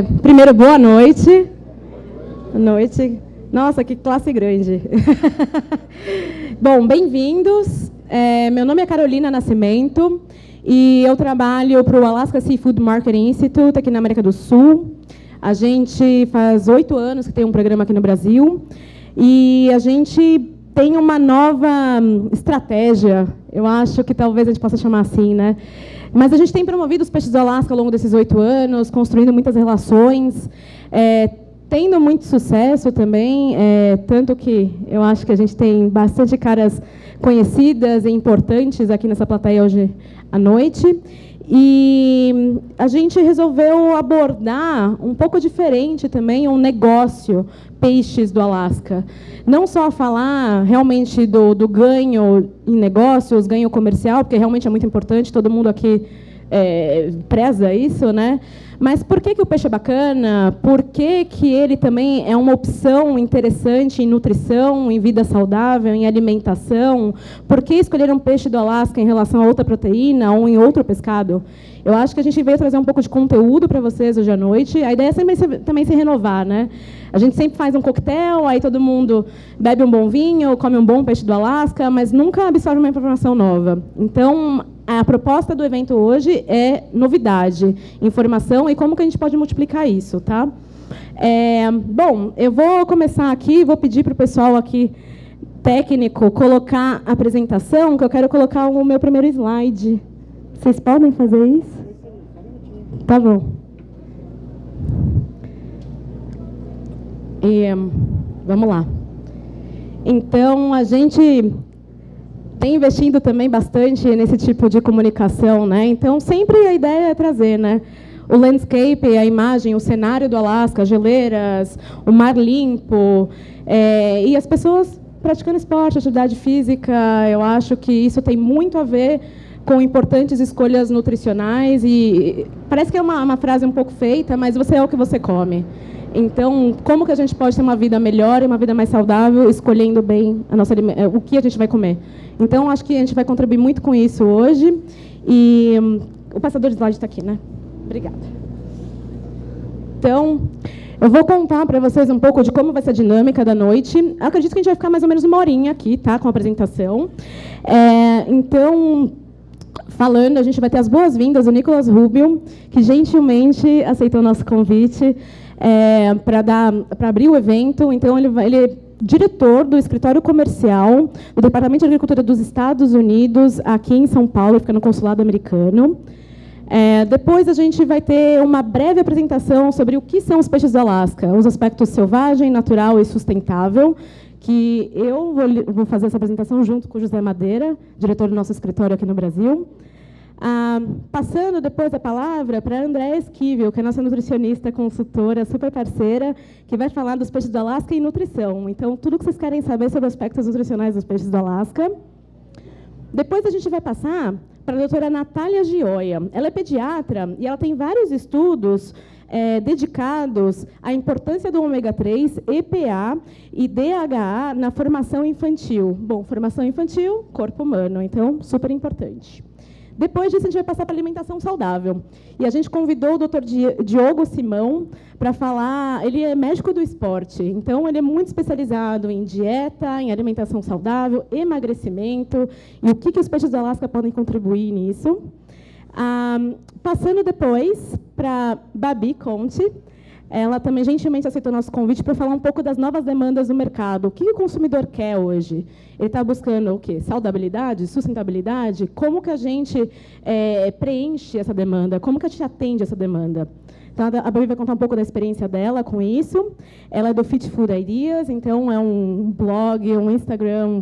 Primeiro, boa noite. Boa noite. Nossa, que classe grande. Bom, bem-vindos. Meu nome é Carolina Nascimento e eu trabalho para o Alaska Seafood Marketing Institute aqui na América do Sul. A gente faz 8 anos que tem um programa aqui no Brasil e a gente tem uma nova estratégia, eu acho que talvez a gente possa chamar assim, né? Mas a gente tem promovido os peixes do Alasca ao longo desses 8 anos, construindo muitas relações, tendo muito sucesso também, tanto que eu acho que a gente tem bastante caras conhecidas e importantes aqui nessa plateia hoje à noite. E a gente resolveu abordar um pouco diferente também um negócio peixes do Alasca. Não só falar realmente do ganho em negócios, ganho comercial, porque realmente é muito importante, todo mundo aqui preza isso, né? Mas por que o peixe é bacana? Por que ele também é uma opção interessante em nutrição, em vida saudável, em alimentação? Por que escolher um peixe do Alasca em relação a outra proteína ou em outro pescado? Eu acho que a gente veio trazer um pouco de conteúdo para vocês hoje à noite. A ideia é também se renovar, né? A gente sempre faz um coquetel, aí todo mundo bebe um bom vinho, come um bom peixe do Alasca, mas nunca absorve uma informação nova. Então, a proposta do evento hoje é novidade, informação e como que a gente pode multiplicar isso, tá? Bom, eu vou começar aqui, vou pedir para o pessoal aqui técnico colocar a apresentação, que eu quero colocar o meu primeiro slide. Vocês podem fazer isso? Tá bom. Vamos lá. Então, a gente tem investindo também bastante nesse tipo de comunicação, né? Então, sempre a ideia é trazer, né? O landscape, a imagem, o cenário do Alasca, geleiras, o mar limpo, e as pessoas praticando esporte, atividade física. Eu acho que isso tem muito a ver com importantes escolhas nutricionais e parece que é uma frase um pouco feita, mas você é o que você come. Então, como que a gente pode ter uma vida melhor e uma vida mais saudável, escolhendo bem o que a gente vai comer? Então, acho que a gente vai contribuir muito com isso hoje. E o passador de slide está aqui, né? Obrigada. Então, eu vou contar para vocês um pouco de como vai ser a dinâmica da noite. Eu acredito que a gente vai ficar mais ou menos 1 horinha aqui, tá? Com a apresentação. Então, falando, a gente vai ter as boas-vindas do Nicolas Rubio, que gentilmente aceitou o nosso convite para abrir o evento. Então, ele é diretor do escritório comercial do Departamento de Agricultura dos Estados Unidos, aqui em São Paulo, fica no consulado americano. Depois, a gente vai ter uma breve apresentação sobre o que são os peixes do Alasca, os aspectos selvagem, natural e sustentável, que eu vou fazer essa apresentação junto com o José Madeira, diretor do nosso escritório aqui no Brasil. Passando depois a palavra para a Andréa Esquivel, que é nossa nutricionista, consultora, super parceira, que vai falar dos peixes do Alasca e nutrição. Então, tudo que vocês querem saber sobre aspectos nutricionais dos peixes do Alasca. Depois a gente vai passar para a doutora Natália Gioia. Ela é pediatra e ela tem vários estudos dedicados à importância do ômega 3, EPA e DHA na formação infantil. Bom, formação infantil, corpo humano, então, super importante. Depois disso, a gente vai passar para a alimentação saudável. E a gente convidou o Dr. Diogo Simão para falar. Ele é médico do esporte, então ele é muito especializado em dieta, em alimentação saudável, emagrecimento, e o que os peixes do Alasca podem contribuir nisso. Passando depois para Babi Conte. Ela também gentilmente aceitou nosso convite para falar um pouco das novas demandas do mercado. O que o consumidor quer hoje? Ele está buscando o quê? Saudabilidade, sustentabilidade? Como que a gente preenche essa demanda? Como que a gente atende essa demanda? Então, a Babi vai contar um pouco da experiência dela com isso. Ela é do Fit Food Ideas, então é um blog, um Instagram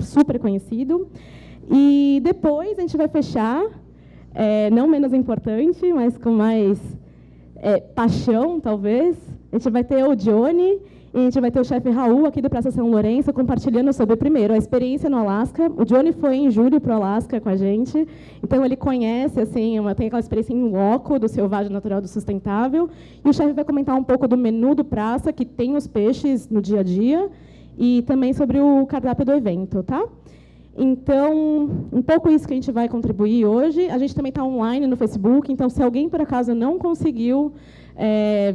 super conhecido. E depois a gente vai fechar, não menos importante, mas com mais paixão, talvez. A gente vai ter o Johnny e a gente vai ter o chefe Raul, aqui do Praça São Lourenço, compartilhando sobre, primeiro, a experiência no Alasca. O Johnny foi em julho para o Alasca com a gente, então ele conhece, assim, tem aquela experiência em loco do selvagem, natural, do sustentável. E o chefe vai comentar um pouco do menu do Praça, que tem os peixes no dia a dia, e também sobre o cardápio do evento, tá? Então, um pouco isso que a gente vai contribuir hoje. A gente também está online no Facebook, então, se alguém, por acaso, não conseguiu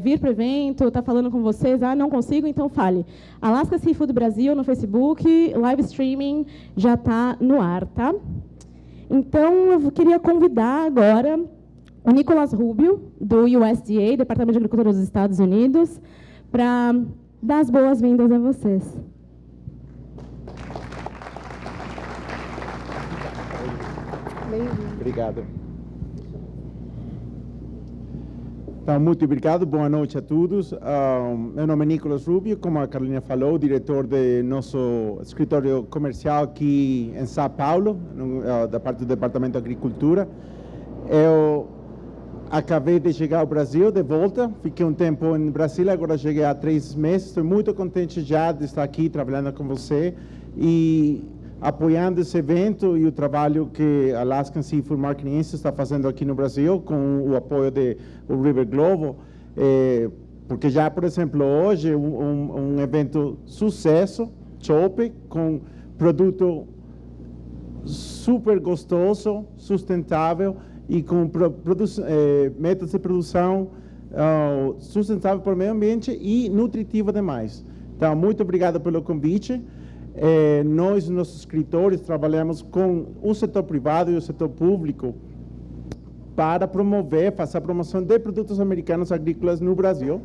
vir para o evento, tá falando com vocês, não consigo, então fale. Alaska Seafood Brasil no Facebook, live streaming já está no ar, tá? Então, eu queria convidar agora o Nicolas Rubio, do USDA, Departamento de Agricultura dos Estados Unidos, para dar as boas-vindas a vocês. Obrigado. Então, muito obrigado, boa noite a todos. Meu nome é Nicolas Rubio, como a Carolina falou, diretor do nosso escritório comercial aqui em São Paulo, da parte do Departamento de Agricultura. Eu acabei de chegar ao Brasil de volta, fiquei um tempo em Brasília, agora cheguei há 3 meses, estou muito contente já de estar aqui trabalhando com você e apoiando esse evento e o trabalho que a Alaskan Seafood Marketing Institute está fazendo aqui no Brasil, com o apoio do River Global, porque já, por exemplo, hoje, um evento sucesso, chope, com produto super gostoso, sustentável e com métodos de produção sustentável para o meio ambiente e nutritivo demais. Então, muito obrigado pelo convite. Nós, nossos escritores, trabalhamos com o setor privado e o setor público para fazer a promoção de produtos americanos agrícolas no Brasil.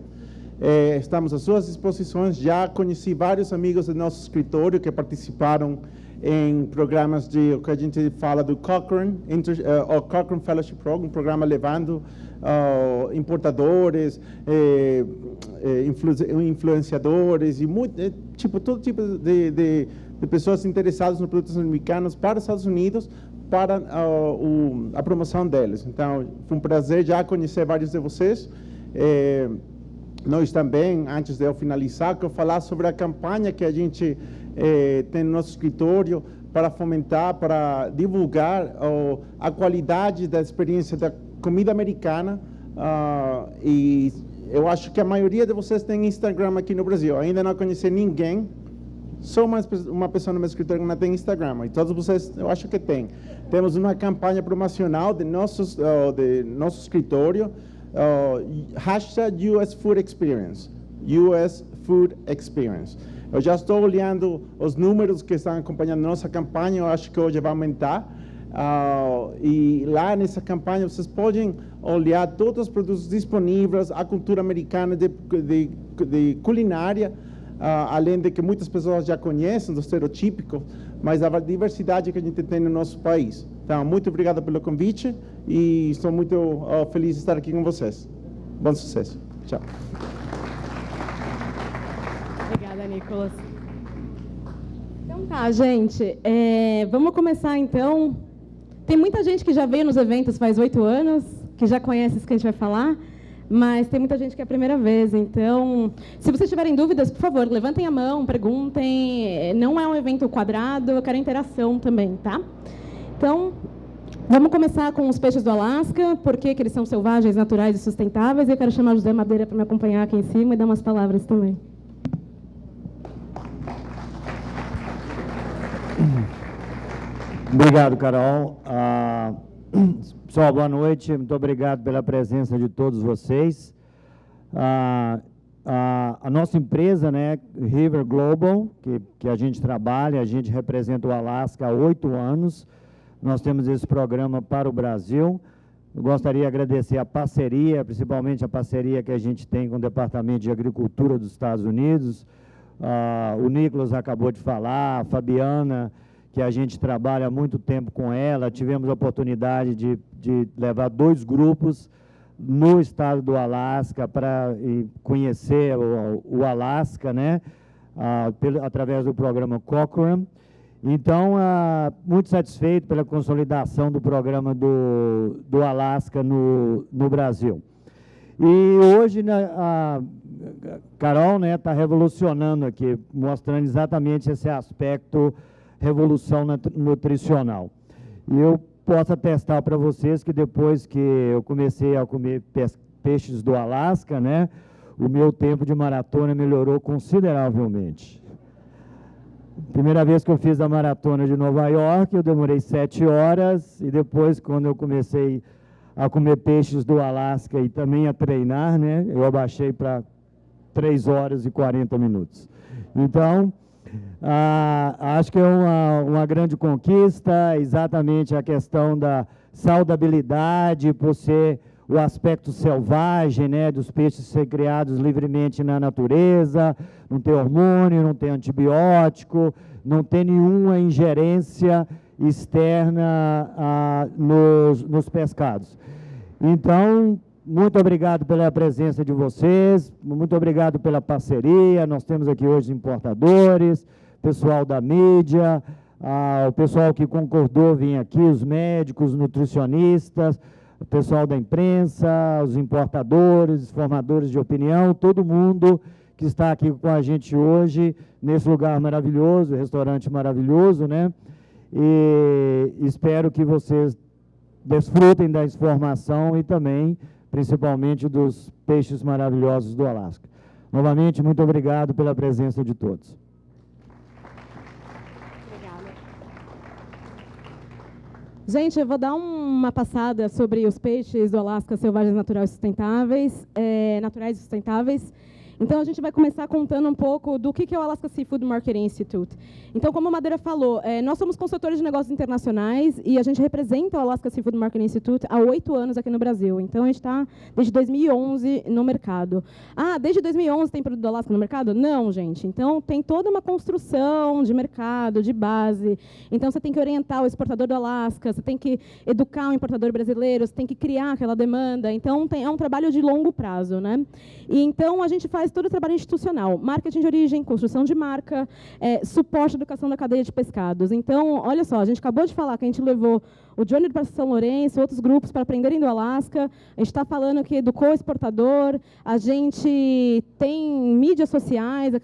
Estamos às suas disposições. Já conheci vários amigos do nosso escritório que participaram em programas o que a gente fala do Cochrane, o Cochrane Fellowship Program, um programa levando importadores, influenciadores e todo tipo de pessoas interessadas nos produtos americanos para os Estados Unidos para a promoção deles. Então, foi um prazer já conhecer vários de vocês. Nós também, antes de eu finalizar, quero falar sobre a campanha que a gente tem no nosso escritório para fomentar, para divulgar a qualidade da experiência da comida americana. E eu acho que a maioria de vocês tem Instagram aqui no Brasil. Eu ainda não conheci ninguém, só uma pessoa no meu escritório que não tem Instagram. E todos vocês, eu acho que tem. Temos uma campanha promocional de nosso escritório, hashtag US Food Experience. US Food Experience. Eu já estou olhando os números que estão acompanhando nossa campanha, eu acho que hoje vai aumentar. E lá nessa campanha vocês podem olhar todos os produtos disponíveis, a cultura americana de culinária, além de que muitas pessoas já conhecem do estereotípico, mas a diversidade que a gente tem no nosso país. Então, muito obrigado pelo convite e estou muito feliz de estar aqui com vocês. Bom sucesso. Tchau. Obrigada, Nicolas. Então tá, gente. Vamos começar, então. Tem muita gente que já veio nos eventos faz 8 anos, que já conhece isso que a gente vai falar, mas tem muita gente que é a primeira vez. Então, se vocês tiverem dúvidas, por favor, levantem a mão, perguntem. Não é um evento quadrado, eu quero interação também, tá? Então, vamos começar com os peixes do Alasca, por que eles são selvagens, naturais e sustentáveis. E eu quero chamar o José Madeira para me acompanhar aqui em cima e dar umas palavras também. Obrigado, Carol. Pessoal, boa noite. Muito obrigado pela presença de todos vocês. A nossa empresa, né, River Global, que a gente trabalha, a gente representa o Alasca há 8 anos. Nós temos esse programa para o Brasil. Eu gostaria de agradecer a parceria, principalmente a parceria que a gente tem com o Departamento de Agricultura dos Estados Unidos. O Nicolas acabou de falar, a Fabiana, que a gente trabalha há muito tempo com ela. Tivemos a oportunidade de levar 2 grupos no estado do Alasca para conhecer o Alasca, né, através do programa Cochrane. Então, muito satisfeito pela consolidação do programa do Alasca no Brasil. E hoje, a Carol está revolucionando aqui, mostrando exatamente esse aspecto revolução nutricional. E eu posso atestar para vocês que depois que eu comecei a comer peixes do Alasca, né, o meu tempo de maratona melhorou consideravelmente. Primeira vez que eu fiz a maratona de Nova York, eu demorei 7 horas, e depois, quando eu comecei a comer peixes do Alasca e também a treinar, né? Eu abaixei para 3 horas e 40 minutos. Então, acho que é uma grande conquista, exatamente a questão da saudabilidade, por ser o aspecto selvagem, né, dos peixes ser criados livremente na natureza, não ter hormônio, não ter antibiótico, não ter nenhuma ingerência externa nos pescados. Então, muito obrigado pela presença de vocês, muito obrigado pela parceria. Nós temos aqui hoje importadores, pessoal da mídia, o pessoal que concordou vir aqui, os médicos, nutricionistas, o pessoal da imprensa, os importadores, os formadores de opinião, todo mundo que está aqui com a gente hoje, nesse lugar maravilhoso, restaurante maravilhoso, né? E espero que vocês desfrutem da informação e também, principalmente, dos peixes maravilhosos do Alasca. Novamente, muito obrigado pela presença de todos. Gente, eu vou dar uma passada sobre os peixes do Alasca selvagens naturais e sustentáveis. Então, a gente vai começar contando um pouco do que é o Alaska Seafood Marketing Institute. Então, como a Madeira falou, nós somos consultores de negócios internacionais e a gente representa o Alaska Seafood Marketing Institute há 8 anos aqui no Brasil. Então, a gente está desde 2011 no mercado. Desde 2011 tem produto do Alaska no mercado? Não, gente. Então, tem toda uma construção de mercado, de base. Então, você tem que orientar o exportador do Alaska, você tem que educar o importador brasileiro, você tem que criar aquela demanda. Então, é um trabalho de longo prazo, né? E, então, a gente faz todo o trabalho institucional, marketing de origem, construção de marca, suporte à educação da cadeia de pescados. Então, olha só, a gente acabou de falar que a gente levou o Johnny para São Lourenço, outros grupos para aprenderem do Alasca, a gente está falando que educou o exportador, a gente tem mídias sociais,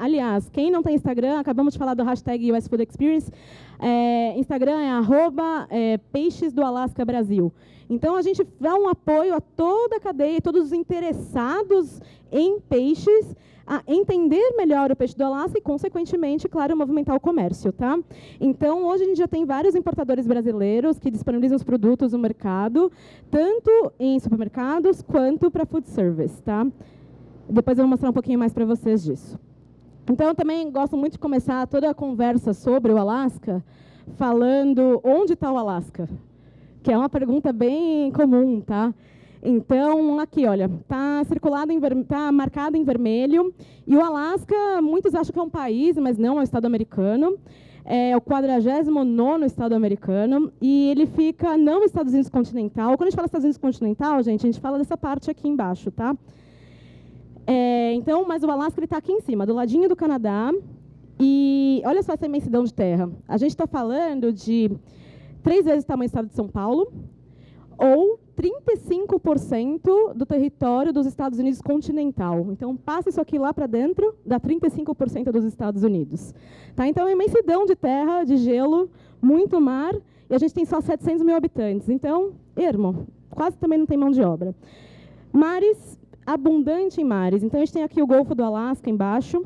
aliás, quem não tem Instagram, acabamos de falar do hashtag US Food Experience, Instagram é @peixes do Alasca Brasil. Então, a gente dá um apoio a toda a cadeia, todos os interessados em peixes, a entender melhor o peixe do Alasca e, consequentemente, claro, movimentar o comércio, tá? Então, hoje a gente já tem vários importadores brasileiros que disponibilizam os produtos no mercado, tanto em supermercados quanto para food service, tá? Depois eu vou mostrar um pouquinho mais para vocês disso. Então, eu também gosto muito de começar toda a conversa sobre o Alasca falando onde está o Alasca, que é uma pergunta bem comum, tá? Então, aqui, olha, está marcado em vermelho. E o Alasca, muitos acham que é um país, mas não, é um estado americano. É o 49º estado americano. E ele fica não nos Estados Unidos continental. Quando a gente fala Estados Unidos continental, gente, a gente fala dessa parte aqui embaixo, tá? Então, mas o Alasca está aqui em cima, do ladinho do Canadá. E olha só essa imensidão de terra. A gente está falando de 3 vezes o tamanho do estado de São Paulo, ou 35% do território dos Estados Unidos continental. Então, passa isso aqui lá para dentro, dá 35% dos Estados Unidos. Tá? Então, é uma imensidão de terra, de gelo, muito mar, e a gente tem só 700 mil habitantes. Então, ermo, quase também não tem mão de obra. Mares, abundante em mares. Então, a gente tem aqui o Golfo do Alasca embaixo.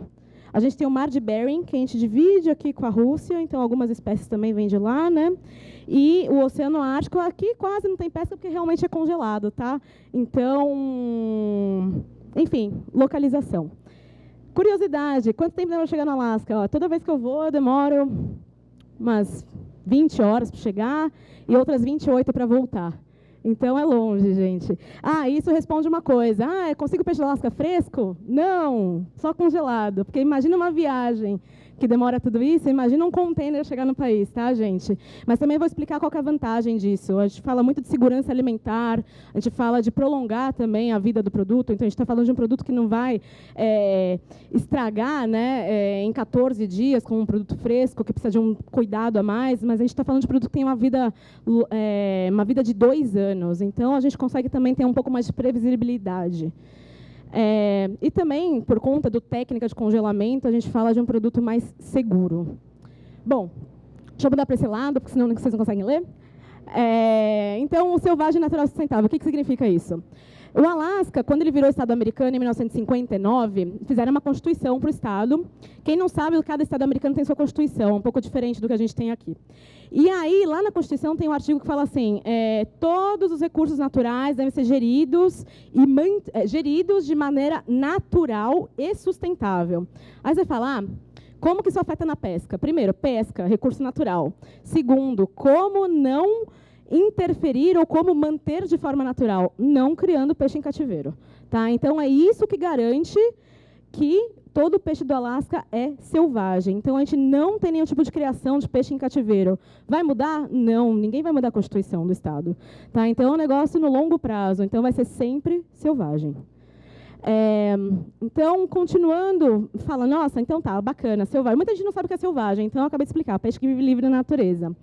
A gente tem o Mar de Bering, que a gente divide aqui com a Rússia, então algumas espécies também vêm de lá, né? E o Oceano Ártico, aqui quase não tem pesca porque realmente é congelado, tá? Então, enfim, localização. Curiosidade, quanto tempo demora para chegar no Alasca? Toda vez que eu vou, eu demoro umas 20 horas para chegar e outras 28 para voltar. Então, é longe, gente. Isso responde uma coisa. Consigo peixe do Alasca fresco? Não, só congelado. Porque imagina uma viagem que demora tudo isso, imagina um container chegar no país, tá, gente? Mas também vou explicar qual que é a vantagem disso. A gente fala muito de segurança alimentar, a gente fala de prolongar também a vida do produto. Então, a gente está falando de um produto que não vai estragar, né, em 14 dias, com um produto fresco, que precisa de um cuidado a mais, mas a gente está falando de produto que tem uma vida de 2 anos. Então, a gente consegue também ter um pouco mais de previsibilidade. E também, por conta do técnica de congelamento, a gente fala de um produto mais seguro. Bom, deixa eu mudar para esse lado, porque senão vocês não conseguem ler. Então, o selvagem natural sustentável, o que significa isso? O Alasca, quando ele virou Estado americano, em 1959, fizeram uma Constituição para o Estado. Quem não sabe, cada Estado americano tem sua Constituição, um pouco diferente do que a gente tem aqui. E aí, lá na Constituição, tem um artigo que fala assim, todos os recursos naturais devem ser geridos de maneira natural e sustentável. Aí você fala, como que isso afeta na pesca? Primeiro, pesca, recurso natural. Segundo, como não interferir ou como manter de forma natural, não criando peixe em cativeiro. Tá? Então, é isso que garante que todo peixe do Alasca é selvagem. Então, a gente não tem nenhum tipo de criação de peixe em cativeiro. Vai mudar? Não, ninguém vai mudar a Constituição do Estado. Tá? Então, é um negócio no longo prazo. Então, vai ser sempre selvagem. Então, continuando, fala, nossa, então tá, bacana, selvagem. Muita gente não sabe o que é selvagem, então eu acabei de explicar, peixe que vive livre na natureza.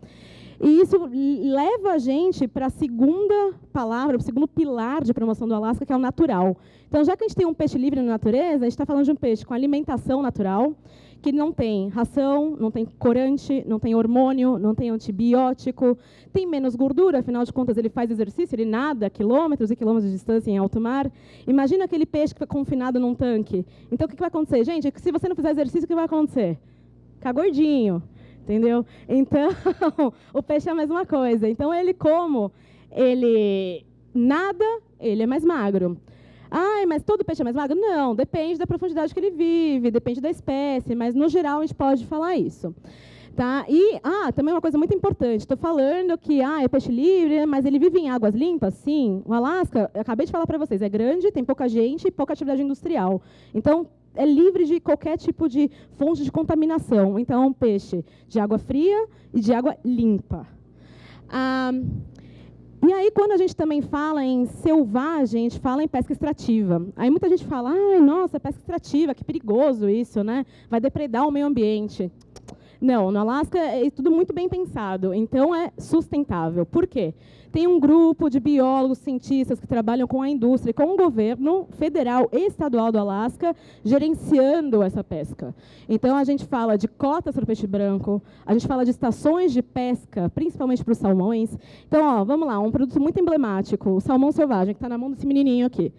E isso leva a gente para a segunda palavra, para o segundo pilar de promoção do Alasca, que é o natural. Então, já que a gente tem um peixe livre na natureza, a gente está falando de um peixe com alimentação natural, que não tem ração, não tem corante, não tem hormônio, não tem antibiótico, tem menos gordura, afinal de contas ele faz exercício, ele nada quilômetros e quilômetros de distância em alto mar. Imagina aquele peixe que foi confinado num tanque. Então, o que vai acontecer? Gente, se você não fizer exercício, o que vai acontecer? Ficar gordinho. Entendeu? Então, o peixe é a mesma coisa. Então, ele nada, ele é mais magro. Ai, mas todo peixe é mais magro? Não, depende da profundidade que ele vive, depende da espécie, mas, no geral, a gente pode falar isso. Tá? E, também uma coisa muito importante, estou falando que é peixe livre, mas ele vive em águas limpas? Sim. O Alasca, eu acabei de falar para vocês, é grande, tem pouca gente e pouca atividade industrial. Então, é livre de qualquer tipo de fonte de contaminação. Então, é um peixe de água fria e de água limpa. E aí, quando a gente também fala em selvagem, a gente fala em pesca extrativa. Aí muita gente fala, nossa, pesca extrativa, que perigoso isso, né? Vai depredar o meio ambiente. Não, no Alasca é tudo muito bem pensado, então é sustentável. Por quê? Tem um grupo de biólogos, cientistas que trabalham com a indústria e com o governo federal e estadual do Alasca gerenciando essa pesca. Então, a gente fala de cotas para o peixe branco, a gente fala de estações de pesca, principalmente para os salmões. Então, vamos lá, um produto muito emblemático, o salmão selvagem, que está na mão desse menininho aqui.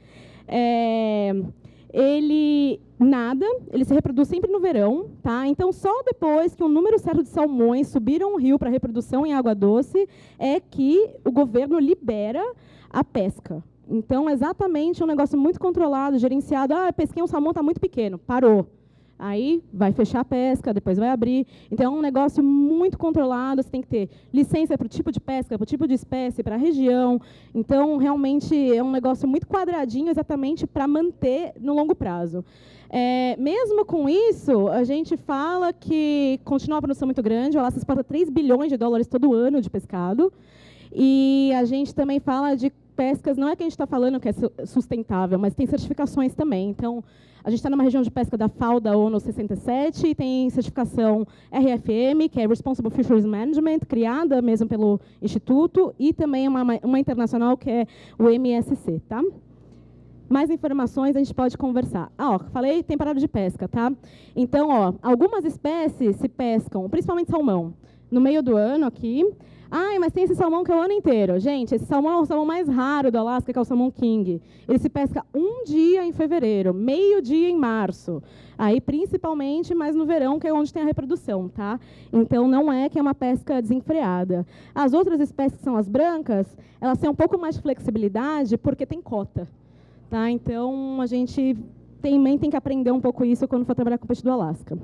Ele nada, ele se reproduz sempre no verão, tá? Então, só depois que um número certo de salmões subiram o rio para reprodução em água doce é que o governo libera a pesca. Então, exatamente um negócio muito controlado, gerenciado. Pesquei um salmão, está muito pequeno, parou. Aí vai fechar a pesca, depois vai abrir. Então, é um negócio muito controlado, você tem que ter licença para o tipo de pesca, para o tipo de espécie, para a região. Então, realmente, é um negócio muito quadradinho, exatamente para manter no longo prazo. Mesmo com isso, a gente fala que continua a produção muito grande, o Alasca exporta 3 bilhões de dólares todo ano de pescado. E a gente também fala de pescas, não é que a gente está falando que é sustentável, mas tem certificações também. Então, a gente está numa região de pesca da FAO, da ONU 67, e tem certificação RFM, que é Responsible Fisheries Management, criada mesmo pelo Instituto, e também uma internacional, que é o MSC. Tá? Mais informações a gente pode conversar. Falei temporada de pesca, tá? Então, algumas espécies se pescam, principalmente salmão, no meio do ano aqui. Mas tem esse salmão que é o ano inteiro. Gente, esse salmão é o salmão mais raro do Alasca, que é o salmão king. Ele se pesca um dia em fevereiro, meio-dia em março. Aí, principalmente, mais no verão, que é onde tem a reprodução, tá? Então, não é que é uma pesca desenfreada. As outras espécies, que são as brancas, elas têm um pouco mais de flexibilidade, porque tem cota. Tá? Então, a gente também tem que aprender um pouco isso quando for trabalhar com o peixe do Alasca.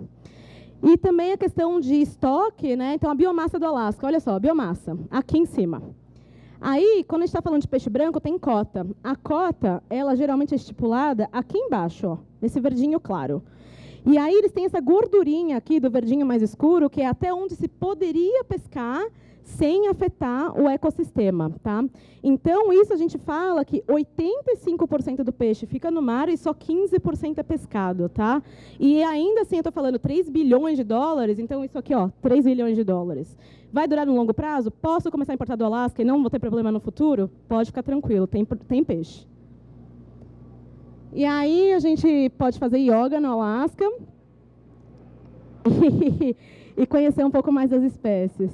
E também a questão de estoque, né? Então, a biomassa do Alasca, olha só, a biomassa, aqui em cima. Aí, quando a gente está falando de peixe branco, tem cota. A cota, ela geralmente é estipulada aqui embaixo, nesse verdinho claro. E aí, eles têm essa gordurinha aqui do verdinho mais escuro, que é até onde se poderia pescar sem afetar o ecossistema, tá? Então, isso a gente fala que 85% do peixe fica no mar e só 15% é pescado, tá? E ainda assim, eu estou falando 3 bilhões de dólares, então isso aqui, 3 bilhões de dólares. Vai durar no longo prazo? Posso começar a importar do Alasca e não vou ter problema no futuro? Pode ficar tranquilo, tem peixe. E aí, a gente pode fazer yoga no Alasca e conhecer um pouco mais das espécies.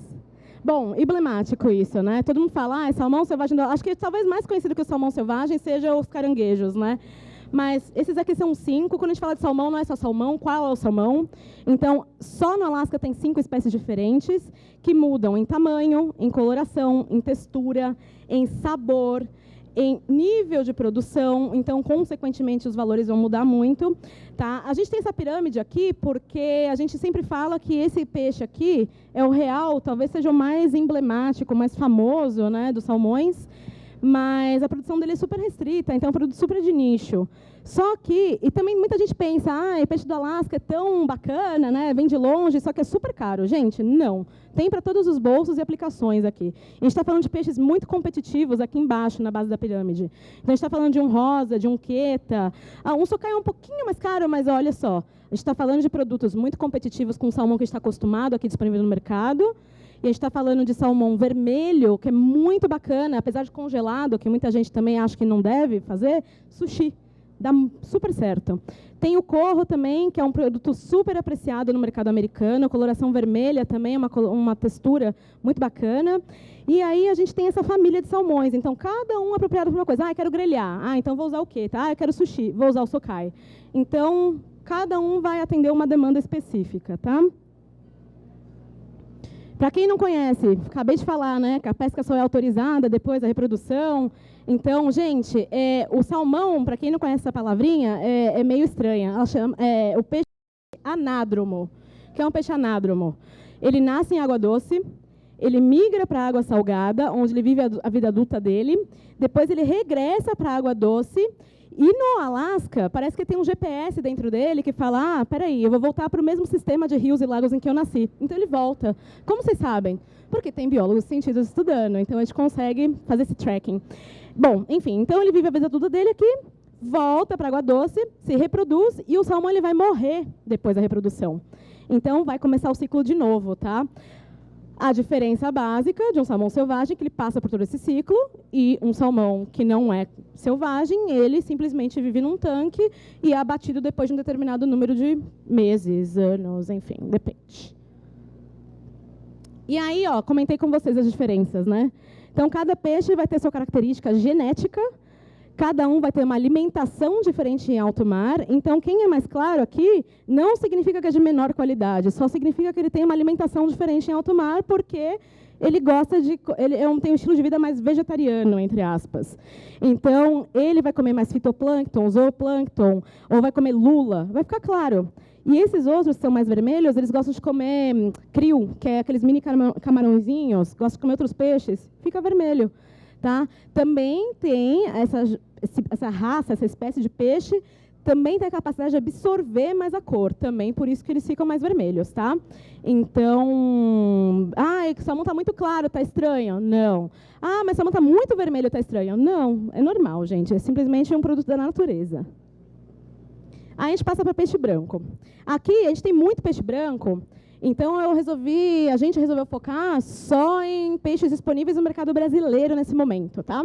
Bom, emblemático isso, né? Todo mundo fala, salmão selvagem do Alasca. Acho que talvez mais conhecido que o salmão selvagem seja os caranguejos, né? Mas esses aqui são 5. Quando a gente fala de salmão, não é só salmão. Qual é o salmão? Então, só no Alasca tem 5 espécies diferentes que mudam em tamanho, em coloração, em textura, em sabor, em nível de produção. Então, consequentemente, os valores vão mudar muito. Tá? A gente tem essa pirâmide aqui porque a gente sempre fala que esse peixe aqui é o real, talvez seja o mais emblemático, mais famoso, né, dos salmões. Mas a produção dele é super restrita, então é um produto super de nicho. Só que, e também muita gente pensa, peixe do Alasca é tão bacana, né? Vem de longe, só que é super caro. Gente, não. Tem para todos os bolsos e aplicações aqui. A gente está falando de peixes muito competitivos aqui embaixo, na base da pirâmide. Então, a gente está falando de um rosa, de um queta. Um socai é um pouquinho mais caro, mas olha só. A gente está falando de produtos muito competitivos com salmão que a gente está acostumado aqui disponível no mercado. E a gente está falando de salmão vermelho, que é muito bacana, apesar de congelado, que muita gente também acha que não deve fazer, sushi. Dá super certo. Tem o corro também, que é um produto super apreciado no mercado americano. A coloração vermelha também é uma textura muito bacana. E aí a gente tem essa família de salmões. Então, cada um apropriado para uma coisa. Eu quero grelhar. Então vou usar o quê? Eu quero sushi. Vou usar o sokai. Então, cada um vai atender uma demanda específica, tá? Para quem não conhece, acabei de falar, né, que a pesca só é autorizada depois da reprodução. Então, gente, o salmão, para quem não conhece essa palavrinha, é meio estranha. Ela chama, o peixe anádromo, que é um peixe anádromo. Ele nasce em água doce, ele migra para a água salgada, onde ele vive a vida adulta dele. Depois ele regressa para a água doce. E no Alasca, parece que tem um GPS dentro dele que fala, peraí, eu vou voltar para o mesmo sistema de rios e lagos em que eu nasci. Então, ele volta. Como vocês sabem? Porque tem biólogos cientistas estudando, então a gente consegue fazer esse tracking. Bom, enfim, então ele vive a vida adulta dele aqui, volta para a água doce, se reproduz, e o salmão ele vai morrer depois da reprodução. Então, vai começar o ciclo de novo, tá? A diferença básica de um salmão selvagem é que ele passa por todo esse ciclo e um salmão que não é selvagem, ele simplesmente vive num tanque e é abatido depois de um determinado número de meses, anos, enfim, depende. E aí, comentei com vocês as diferenças, né? Então, cada peixe vai ter sua característica genética, cada um vai ter uma alimentação diferente em alto mar. Então, quem é mais claro aqui não significa que é de menor qualidade, só significa que ele tem uma alimentação diferente em alto mar, porque ele gosta de... tem um estilo de vida mais vegetariano, entre aspas. Então, ele vai comer mais fitoplâncton, zooplâncton, ou vai comer lula, vai ficar claro. E esses outros que são mais vermelhos, eles gostam de comer krill, que é aqueles mini camarãozinhos, gostam de comer outros peixes, fica vermelho. Tá? Também tem essa raça, essa espécie de peixe, também tem a capacidade de absorver mais a cor, também por isso que eles ficam mais vermelhos, tá? Então, o salmão está muito claro, está estranho. Não. Mas o salmão está muito vermelho, está estranho. Não, é normal, gente, é simplesmente um produto da natureza. Aí a gente passa para peixe branco. Aqui a gente tem muito peixe branco, então a gente resolveu focar só em peixes disponíveis no mercado brasileiro nesse momento, tá?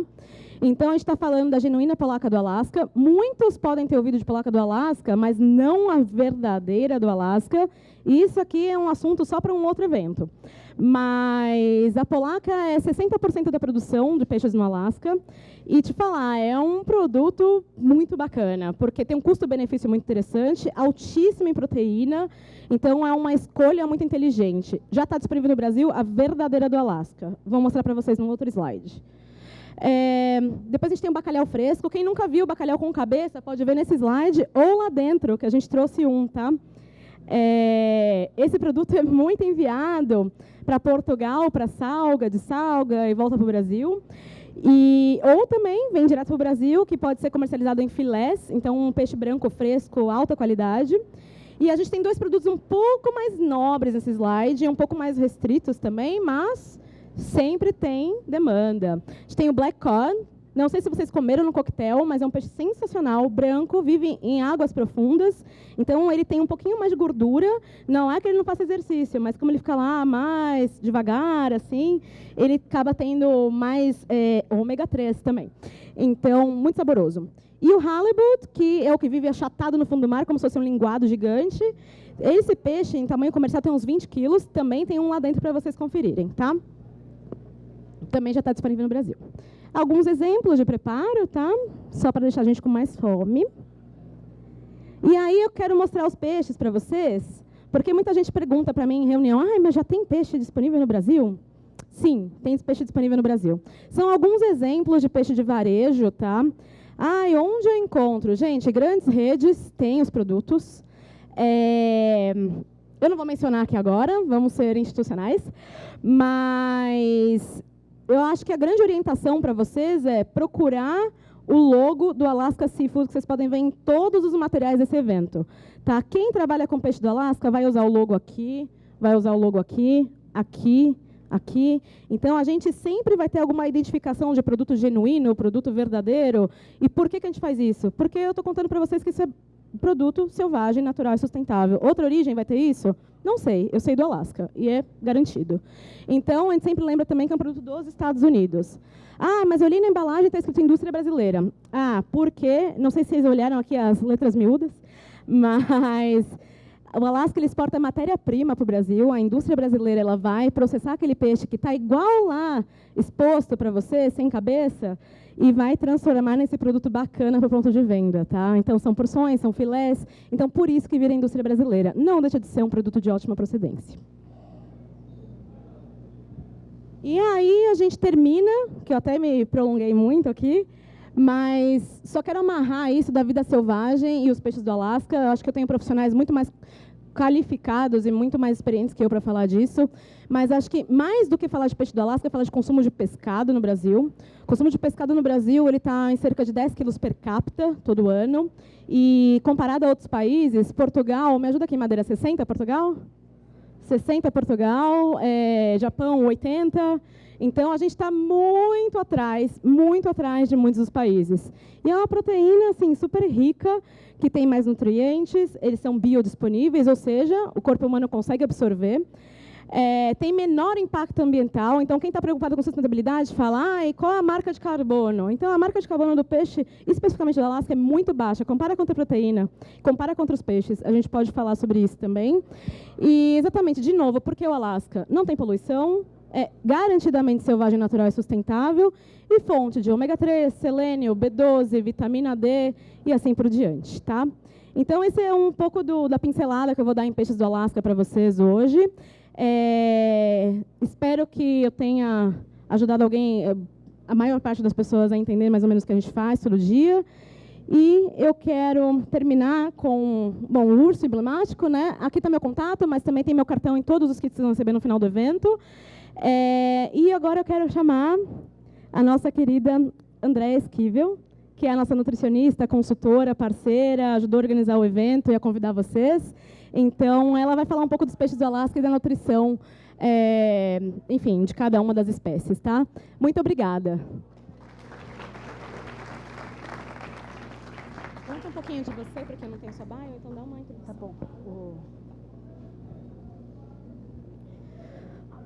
Então, a gente está falando da genuína polaca do Alasca. Muitos podem ter ouvido de polaca do Alasca, mas não a verdadeira do Alasca. Isso aqui é um assunto só para um outro evento. Mas a polaca é 60% da produção de peixes no Alasca. E te falar, é um produto muito bacana, porque tem um custo-benefício muito interessante, altíssimo em proteína, então é uma escolha muito inteligente. Já está disponível no Brasil a verdadeira do Alasca. Vou mostrar para vocês num outro slide. Depois a gente tem o bacalhau fresco. Quem nunca viu o bacalhau com cabeça, pode ver nesse slide ou lá dentro, que a gente trouxe um, tá? Esse produto é muito enviado para Portugal, para de salga e volta para o Brasil. Ou também vem direto para o Brasil, que pode ser comercializado em filés, então um peixe branco fresco, alta qualidade. E a gente tem 2 produtos um pouco mais nobres nesse slide, um pouco mais restritos também, mas sempre tem demanda. A gente tem o Black Cod, não sei se vocês comeram no coquetel, mas é um peixe sensacional, branco, vive em águas profundas, então ele tem um pouquinho mais de gordura, não é que ele não faça exercício, mas como ele fica lá mais devagar, assim, ele acaba tendo mais ômega 3 também. Então, muito saboroso. E o halibut, que é o que vive achatado no fundo do mar, como se fosse um linguado gigante. Esse peixe, em tamanho comercial, tem uns 20 quilos, também tem um lá dentro para vocês conferirem, tá? também já está disponível no Brasil. Alguns exemplos de preparo, tá? Só para deixar a gente com mais fome. E aí eu quero mostrar os peixes para vocês, porque muita gente pergunta para mim em reunião, mas já tem peixe disponível no Brasil? Sim, tem peixe disponível no Brasil. São alguns exemplos de peixe de varejo, tá? E onde eu encontro? Gente, grandes redes têm os produtos. Eu não vou mencionar aqui agora, vamos ser institucionais, mas eu acho que a grande orientação para vocês é procurar o logo do Alaska Seafood, que vocês podem ver em todos os materiais desse evento. Tá? Quem trabalha com peixe do Alasca vai usar o logo aqui, vai usar o logo aqui, aqui, aqui. Então, a gente sempre vai ter alguma identificação de produto genuíno, produto verdadeiro. E por que a gente faz isso? Porque eu estou contando para vocês que isso é produto selvagem, natural e sustentável. Outra origem vai ter isso? Não sei. Eu sei do Alasca e é garantido. Então, a gente sempre lembra também que é um produto dos Estados Unidos. Mas eu li na embalagem e está escrito indústria brasileira. Porque, não sei se vocês olharam aqui as letras miúdas, mas o Alasca ele exporta matéria-prima para o Brasil, a indústria brasileira ela vai processar aquele peixe que está igual lá, exposto para você, sem cabeça, e vai transformar nesse produto bacana para o ponto de venda. Tá? Então, são porções, são filés, então por isso que vira a indústria brasileira. Não deixa de ser um produto de ótima procedência. E aí a gente termina, que eu até me prolonguei muito aqui, mas só quero amarrar isso da vida selvagem e os peixes do Alasca. Eu acho que eu tenho profissionais muito mais qualificados e muito mais experientes que eu para falar disso. Mas acho que mais do que falar de peixe do Alasca, é falar de consumo de pescado no Brasil. O consumo de pescado no Brasil está em cerca de 10 quilos per capita todo ano. E comparado a outros países, Portugal, me ajuda aqui, Madeira, 60 Portugal? 60 Portugal, Japão 80. Então, a gente está muito atrás de muitos dos países. E é uma proteína assim, super rica, que tem mais nutrientes, eles são biodisponíveis, ou seja, o corpo humano consegue absorver. Tem menor impacto ambiental, então quem está preocupado com sustentabilidade fala, e qual é a marca de carbono? Então, a marca de carbono do peixe, especificamente do Alasca, é muito baixa. Compara contra a proteína, compara contra os peixes. A gente pode falar sobre isso também. E, exatamente, de novo, porque o Alasca não tem poluição, é garantidamente selvagem, natural e sustentável, e fonte de ômega 3, selênio, B12, vitamina D e assim por diante. Tá? Então, esse é um pouco da pincelada que eu vou dar em peixes do Alasca para vocês hoje. Espero que eu tenha ajudado a maior parte das pessoas a entender mais ou menos o que a gente faz todo dia. E eu quero terminar com o urso emblemático, né? Aqui está meu contato, mas também tem meu cartão em todos os kits que vocês vão receber no final do evento. E agora eu quero chamar a nossa querida Andréa Esquivel, que é a nossa nutricionista, consultora, parceira, ajudou a organizar o evento e a convidar vocês. Então, ela vai falar um pouco dos peixes do Alasca e da nutrição, enfim, de cada uma das espécies, tá? Muito obrigada. Conta um pouquinho de você, porque eu não tenho sua bio, então dá uma entrevista. Tá bom.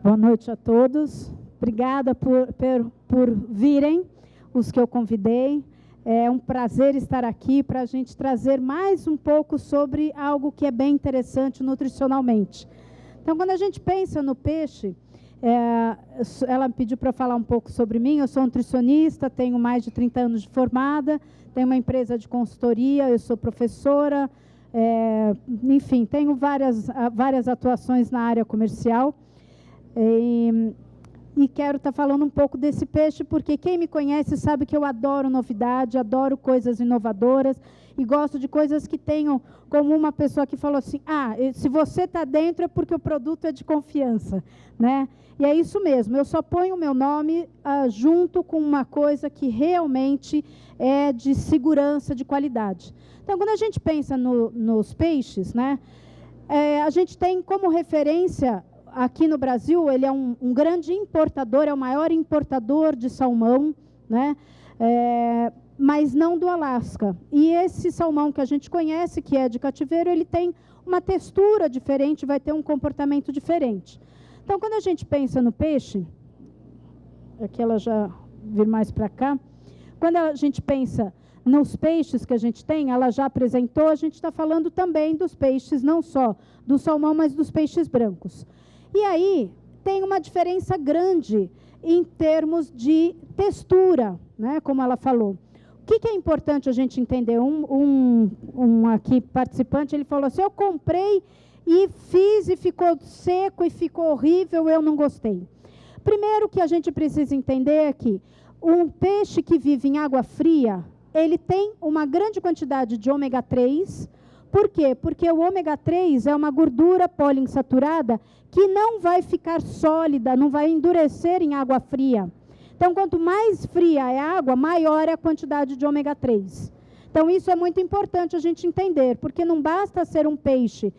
Boa noite a todos. Obrigada por virem, os que eu convidei. É um prazer estar aqui para a gente trazer mais um pouco sobre algo que é bem interessante nutricionalmente. Então, quando a gente pensa no peixe, ela me pediu para falar um pouco sobre mim. Eu sou nutricionista, tenho mais de 30 anos de formada, tenho uma empresa de consultoria, eu sou professora, enfim, tenho várias atuações na área comercial. E quero estar falando um pouco desse peixe, porque quem me conhece sabe que eu adoro novidade, adoro coisas inovadoras e gosto de coisas que tenham, como uma pessoa que falou assim, se você está dentro é porque o produto é de confiança, né? E é isso mesmo, eu só ponho o meu nome junto com uma coisa que realmente é de segurança, de qualidade. Então, quando a gente pensa nos peixes, né, a gente tem como referência. Aqui no Brasil, ele é um grande importador, é o maior importador de salmão, né? Mas não do Alasca. E esse salmão que a gente conhece, que é de cativeiro, ele tem uma textura diferente, vai ter um comportamento diferente. Então, quando a gente pensa no peixe, aqui ela já vir mais para cá, quando a gente pensa nos peixes que a gente tem, ela já apresentou, a gente está falando também dos peixes, não só do salmão, mas dos peixes brancos. E aí, tem uma diferença grande em termos de textura, né, como ela falou. O que é importante a gente entender? Um aqui participante, ele falou assim, eu comprei e fiz e ficou seco e ficou horrível, eu não gostei. Primeiro que a gente precisa entender é que um peixe que vive em água fria, ele tem uma grande quantidade de ômega 3. Por quê? Porque o ômega 3 é uma gordura poliinsaturada que não vai ficar sólida, não vai endurecer em água fria. Então, quanto mais fria é a água, maior é a quantidade de ômega 3. Então, isso é muito importante a gente entender, porque não basta ser um peixe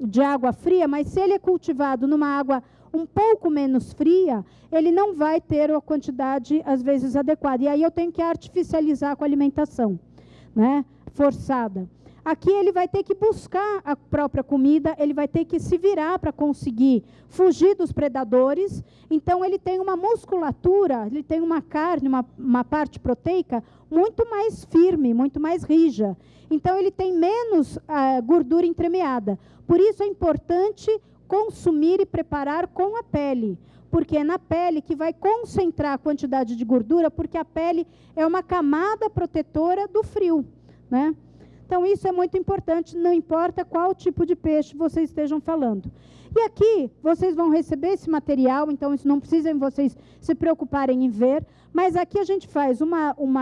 de água fria, mas se ele é cultivado numa água um pouco menos fria, ele não vai ter a quantidade, às vezes, adequada. E aí eu tenho que artificializar com a alimentação, né, forçada. Aqui ele vai ter que buscar a própria comida, ele vai ter que se virar para conseguir fugir dos predadores. Então, ele tem uma musculatura, ele tem uma carne, uma parte proteica muito mais firme, muito mais rija. Então, ele tem menos gordura entremeada. Por isso, é importante consumir e preparar com a pele, porque é na pele que vai concentrar a quantidade de gordura, porque a pele é uma camada protetora do frio, né? Então, isso é muito importante, não importa qual tipo de peixe vocês estejam falando. E aqui, vocês vão receber esse material, então, isso não precisa vocês se preocuparem em ver, mas aqui a gente faz uma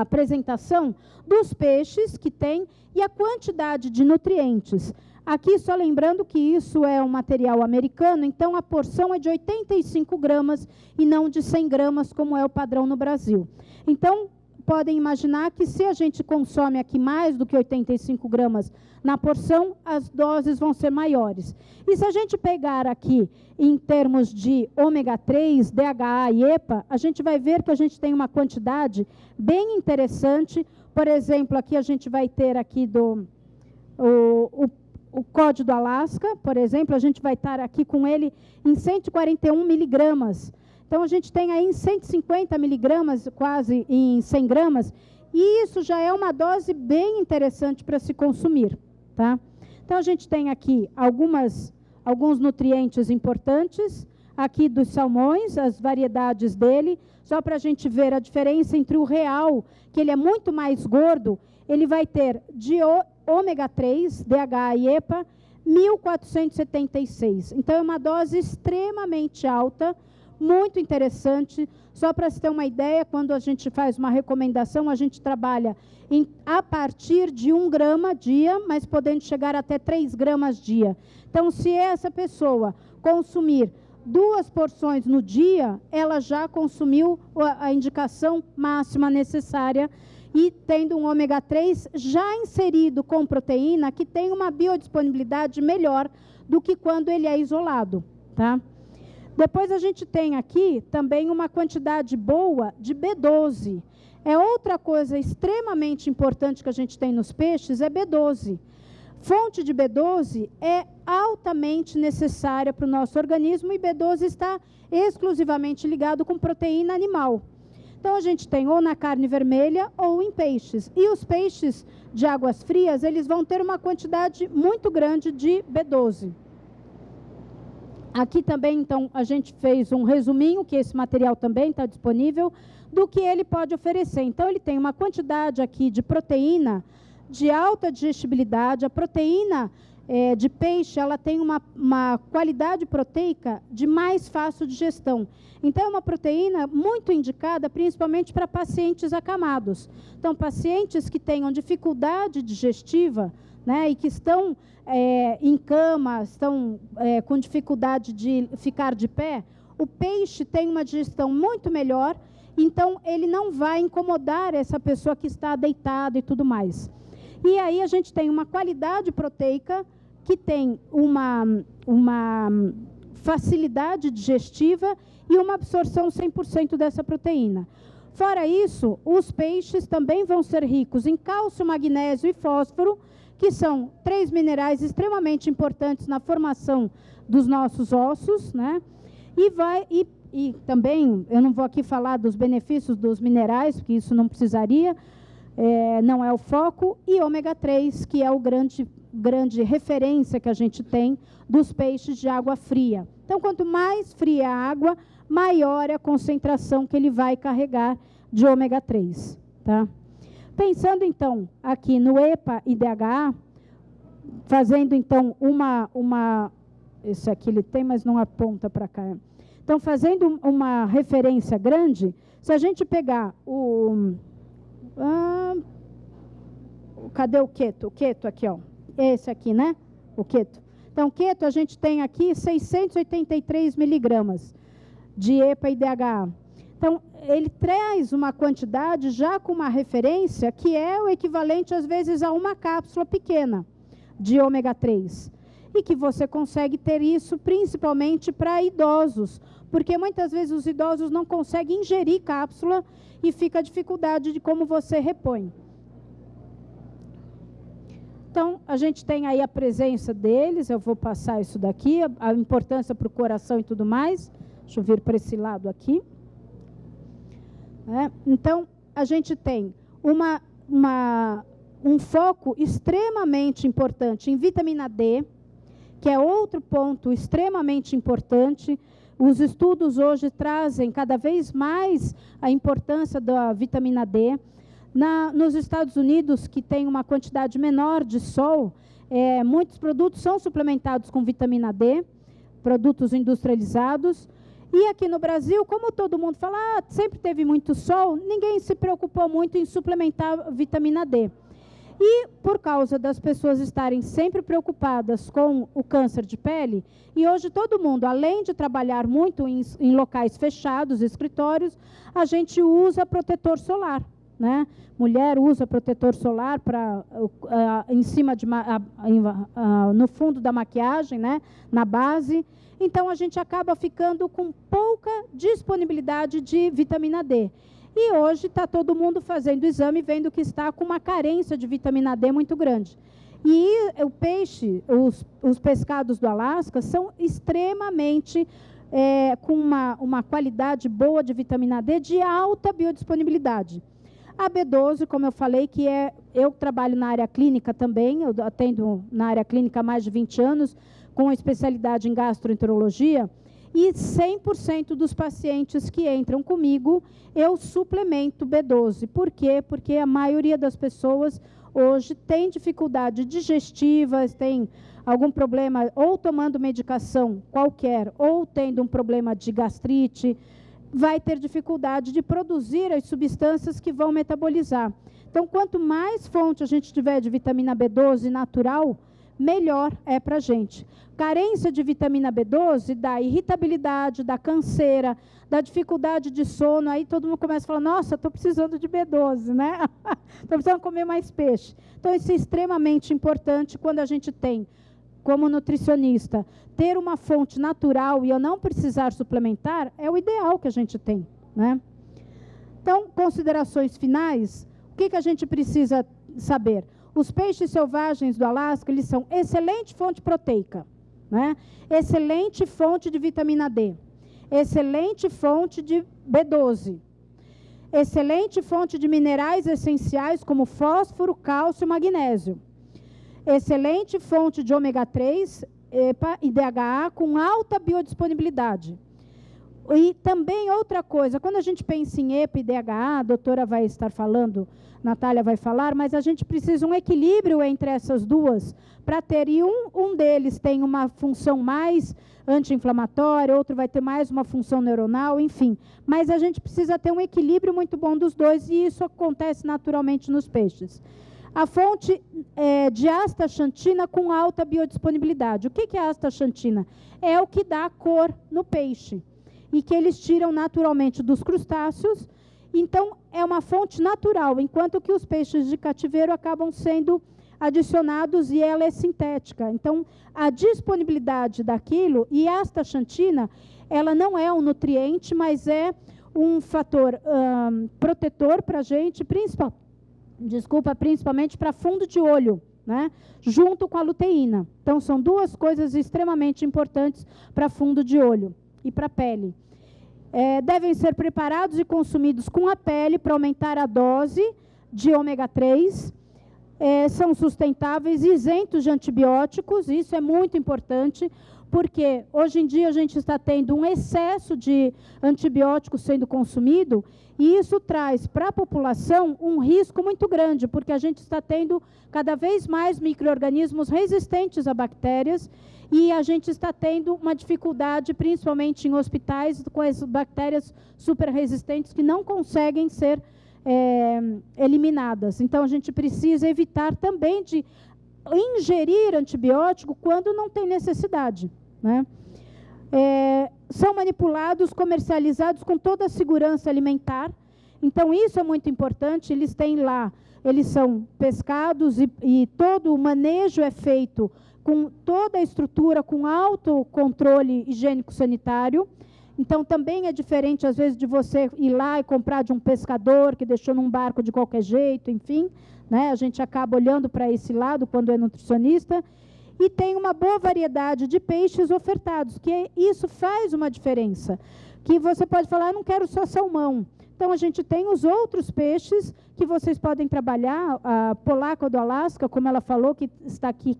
apresentação dos peixes que tem e a quantidade de nutrientes. Aqui, só lembrando que isso é um material americano, então a porção é de 85 gramas e não de 100 gramas, como é o padrão no Brasil. Então, podem imaginar que se a gente consome aqui mais do que 85 gramas na porção, as doses vão ser maiores. E se a gente pegar aqui em termos de ômega 3, DHA e EPA, a gente vai ver que a gente tem uma quantidade bem interessante. Por exemplo, aqui a gente vai ter aqui o cod do Alasca, por exemplo, a gente vai estar aqui com ele em 141 miligramas. Então, a gente tem aí em 150 miligramas, quase em 100 gramas, e isso já é uma dose bem interessante para se consumir, tá? Então, a gente tem aqui alguns nutrientes importantes, aqui dos salmões, as variedades dele, só para a gente ver a diferença entre o real, que ele é muito mais gordo, ele vai ter de ômega 3, DHA e EPA, 1.476. Então, é uma dose extremamente alta, muito interessante. Só para se ter uma ideia, quando a gente faz uma recomendação, a gente trabalha a partir de 1 grama dia, mas podendo chegar até 3 gramas dia. Então, se essa pessoa consumir 2 porções no dia, ela já consumiu a indicação máxima necessária e tendo um ômega 3 já inserido com proteína, que tem uma biodisponibilidade melhor do que quando ele é isolado, tá? Depois a gente tem aqui também uma quantidade boa de B12. É outra coisa extremamente importante que a gente tem nos peixes, é B12. Fonte de B12 é altamente necessária para o nosso organismo e B12 está exclusivamente ligado com proteína animal. Então, a gente tem ou na carne vermelha ou em peixes. E os peixes de águas frias, eles vão ter uma quantidade muito grande de B12. Aqui também, então, a gente fez um resuminho, que esse material também está disponível, do que ele pode oferecer. Então, ele tem uma quantidade aqui de proteína de alta digestibilidade. A proteína de peixe, ela tem uma qualidade proteica de mais fácil digestão. Então, é uma proteína muito indicada, principalmente para pacientes acamados. Então, pacientes que tenham dificuldade digestiva, né, e que estão em cama, estão com dificuldade de ficar de pé, o peixe tem uma digestão muito melhor, então ele não vai incomodar essa pessoa que está deitada e tudo mais. E aí a gente tem uma qualidade proteica que tem uma facilidade digestiva e uma absorção 100% dessa proteína. Fora isso, os peixes também vão ser ricos em cálcio, magnésio e fósforo, que são 3 minerais extremamente importantes na formação dos nossos ossos, né? E também, eu não vou aqui falar dos benefícios dos minerais, porque isso não precisaria, não é o foco, e ômega 3, que é o grande referência que a gente tem dos peixes de água fria. Então, quanto mais fria a água, maior é a concentração que ele vai carregar de ômega 3. Tá? Pensando, então, aqui no EPA e DHA, fazendo, então, esse aqui ele tem, mas não aponta para cá. Então, fazendo uma referência grande, se a gente pegar cadê o keto? O keto aqui, ó. Esse aqui, né? O keto. Então, keto, a gente tem aqui 683 miligramas de EPA e DHA. Então, ele traz uma quantidade já com uma referência que é o equivalente, às vezes, a uma cápsula pequena de ômega 3. E que você consegue ter isso principalmente para idosos, porque muitas vezes os idosos não conseguem ingerir cápsula e fica a dificuldade de como você repõe. Então, a gente tem aí a presença deles, eu vou passar isso daqui, a importância para o coração e tudo mais. Deixa eu vir para esse lado aqui. Então, a gente tem um foco extremamente importante em vitamina D, que é outro ponto extremamente importante. Os estudos hoje trazem cada vez mais a importância da vitamina D. Nos Estados Unidos, que tem uma quantidade menor de sol, muitos produtos são suplementados com vitamina D, produtos industrializados. E aqui no Brasil, como todo mundo fala, sempre teve muito sol, ninguém se preocupou muito em suplementar vitamina D. E por causa das pessoas estarem sempre preocupadas com o câncer de pele, e hoje todo mundo, além de trabalhar muito em locais fechados, escritórios, a gente usa protetor solar. Né? Mulher usa protetor solar em cima no fundo da maquiagem, né? Na base. Então, a gente acaba ficando com pouca disponibilidade de vitamina D. E hoje está todo mundo fazendo exame, vendo que está com uma carência de vitamina D muito grande. E o peixe, os pescados do Alasca são extremamente com uma qualidade boa de vitamina D, de alta biodisponibilidade. A B12, como eu falei, eu trabalho na área clínica também, eu atendo na área clínica há mais de 20 anos, com especialidade em gastroenterologia, e 100% dos pacientes que entram comigo, eu suplemento B12. Por quê? Porque a maioria das pessoas hoje tem dificuldade digestiva, tem algum problema, ou tomando medicação qualquer, ou tendo um problema de gastrite, vai ter dificuldade de produzir as substâncias que vão metabolizar. Então, quanto mais fonte a gente tiver de vitamina B12 natural, melhor é para a gente. Carência de vitamina B12 dá irritabilidade, dá canseira, dá dificuldade de sono, aí todo mundo começa a falar, nossa, estou precisando de B12, né? Estou precisando comer mais peixe. Então, isso é extremamente importante quando a gente tem, como nutricionista, ter uma fonte natural e eu não precisar suplementar, é o ideal que a gente tem, né? Então, considerações finais, o que a gente precisa saber? Os peixes selvagens do Alasca, eles são excelente fonte proteica, né? Excelente fonte de vitamina D, excelente fonte de B12, excelente fonte de minerais essenciais como fósforo, cálcio e magnésio, excelente fonte de ômega 3, EPA e DHA com alta biodisponibilidade. E também outra coisa, quando a gente pensa em EPA e DHA, a doutora vai estar falando, Natália vai falar, mas a gente precisa um equilíbrio entre essas duas para ter, e um deles tem uma função mais anti-inflamatória, outro vai ter mais uma função neuronal, enfim. Mas a gente precisa ter um equilíbrio muito bom dos dois e isso acontece naturalmente nos peixes. A fonte de astaxantina com alta biodisponibilidade. O que é a astaxantina? É o que dá a cor no peixe e que eles tiram naturalmente dos crustáceos. Então, é uma fonte natural, enquanto que os peixes de cativeiro acabam sendo adicionados e ela é sintética. Então, a disponibilidade daquilo, e a astaxantina, ela não é um nutriente, mas é um fator protetor para a gente, principalmente para fundo de olho, né? Junto com a luteína. Então, são duas coisas extremamente importantes para fundo de olho e para a pele. Devem ser preparados e consumidos com a pele para aumentar a dose de ômega 3, são sustentáveis, isentos de antibióticos, isso é muito importante, porque hoje em dia a gente está tendo um excesso de antibióticos sendo consumido, e isso traz para a população um risco muito grande, porque a gente está tendo cada vez mais micro-organismos resistentes a bactérias, e a gente está tendo uma dificuldade, principalmente em hospitais, com as bactérias super resistentes que não conseguem ser eliminadas. Então, a gente precisa evitar também de ingerir antibiótico quando não tem necessidade, né? São manipulados, comercializados com toda a segurança alimentar. Então, isso é muito importante. Eles têm lá, eles são pescados e todo o manejo é feito com toda a estrutura, com alto controle higiênico-sanitário. Então, também é diferente, às vezes, de você ir lá e comprar de um pescador que deixou num barco de qualquer jeito, enfim, né? A gente acaba olhando para esse lado quando é nutricionista. E tem uma boa variedade de peixes ofertados, que isso faz uma diferença. Que você pode falar, não quero só salmão. Então, a gente tem os outros peixes que vocês podem trabalhar. A polaca do Alasca, como ela falou, que está aqui,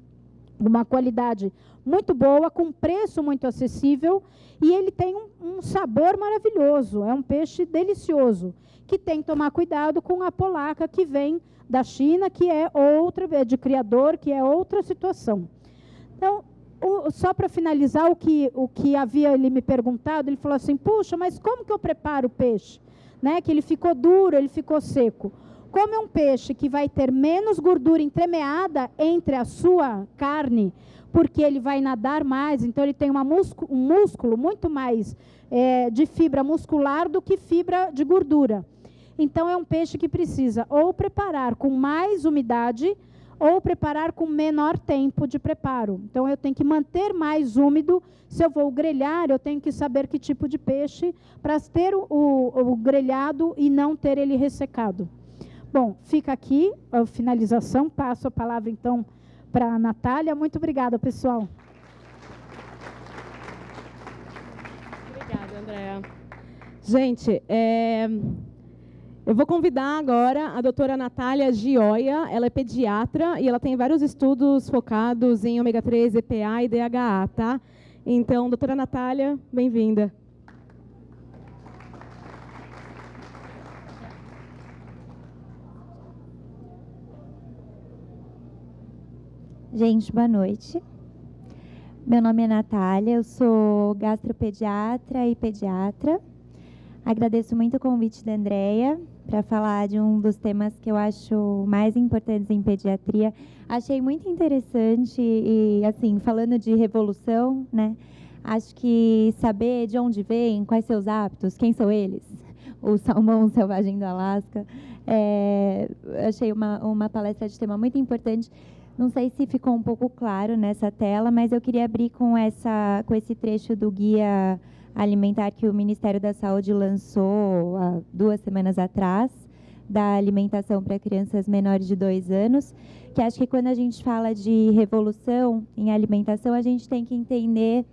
uma qualidade muito boa, com preço muito acessível, e ele tem um sabor maravilhoso, é um peixe delicioso, que tem que tomar cuidado com a polaca que vem da China, que é outra, de criador, que é outra situação. Então, só para finalizar, o que havia ele me perguntado, ele falou assim, puxa, mas como que eu preparo o peixe? Né? Que ele ficou duro, ele ficou seco. Como é um peixe que vai ter menos gordura entremeada entre a sua carne, porque ele vai nadar mais, então ele tem um músculo muito mais de fibra muscular do que fibra de gordura. Então, é um peixe que precisa ou preparar com mais umidade ou preparar com menor tempo de preparo. Então, eu tenho que manter mais úmido. Se eu vou grelhar, eu tenho que saber que tipo de peixe para ter o grelhado e não ter ele ressecado. Bom, fica aqui a finalização. Passo a palavra, então, para a Natália. Muito obrigada, pessoal. Obrigada, Andréa. Gente, eu vou convidar agora a doutora Natália Gioia. Ela é pediatra e ela tem vários estudos focados em ômega 3, EPA e DHA, tá? Então, doutora Natália, bem-vinda. Gente, boa noite. Meu nome é Natália, eu sou gastropediatra e pediatra. Agradeço muito o convite da Andréa para falar de um dos temas que eu acho mais importantes em pediatria. Achei muito interessante e, assim, falando de revolução, né? Acho que saber de onde vem, quais seus hábitos, quem são eles, o salmão selvagem do Alasca. Achei uma palestra de tema muito importante. Não sei se ficou um pouco claro nessa tela, mas eu queria abrir com esse trecho do guia alimentar que o Ministério da Saúde lançou há 2 semanas atrás, da alimentação para crianças menores de 2 anos, que acho que quando a gente fala de revolução em alimentação, a gente tem que entender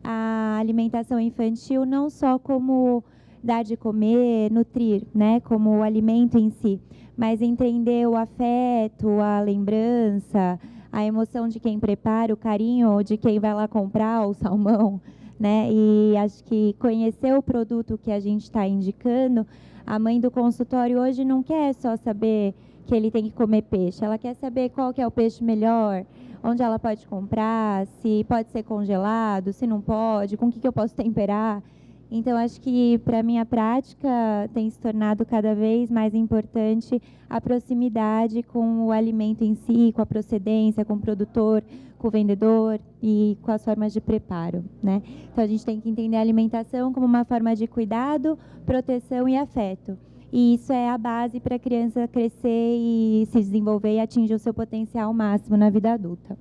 a alimentação infantil não só como dar de comer, nutrir, né, como o alimento em si, mas entender o afeto, a lembrança, a emoção de quem prepara, o carinho de quem vai lá comprar o salmão, né? E acho que conhecer o produto que a gente está indicando, a mãe do consultório hoje não quer só saber que ele tem que comer peixe, ela quer saber qual que é o peixe melhor, onde ela pode comprar, se pode ser congelado, se não pode, com o que eu posso temperar. Então, acho que, para a minha prática, tem se tornado cada vez mais importante a proximidade com o alimento em si, com a procedência, com o produtor, com o vendedor e com as formas de preparo, né? Então, a gente tem que entender a alimentação como uma forma de cuidado, proteção e afeto. E isso é a base para a criança crescer e se desenvolver e atingir o seu potencial máximo na vida adulta.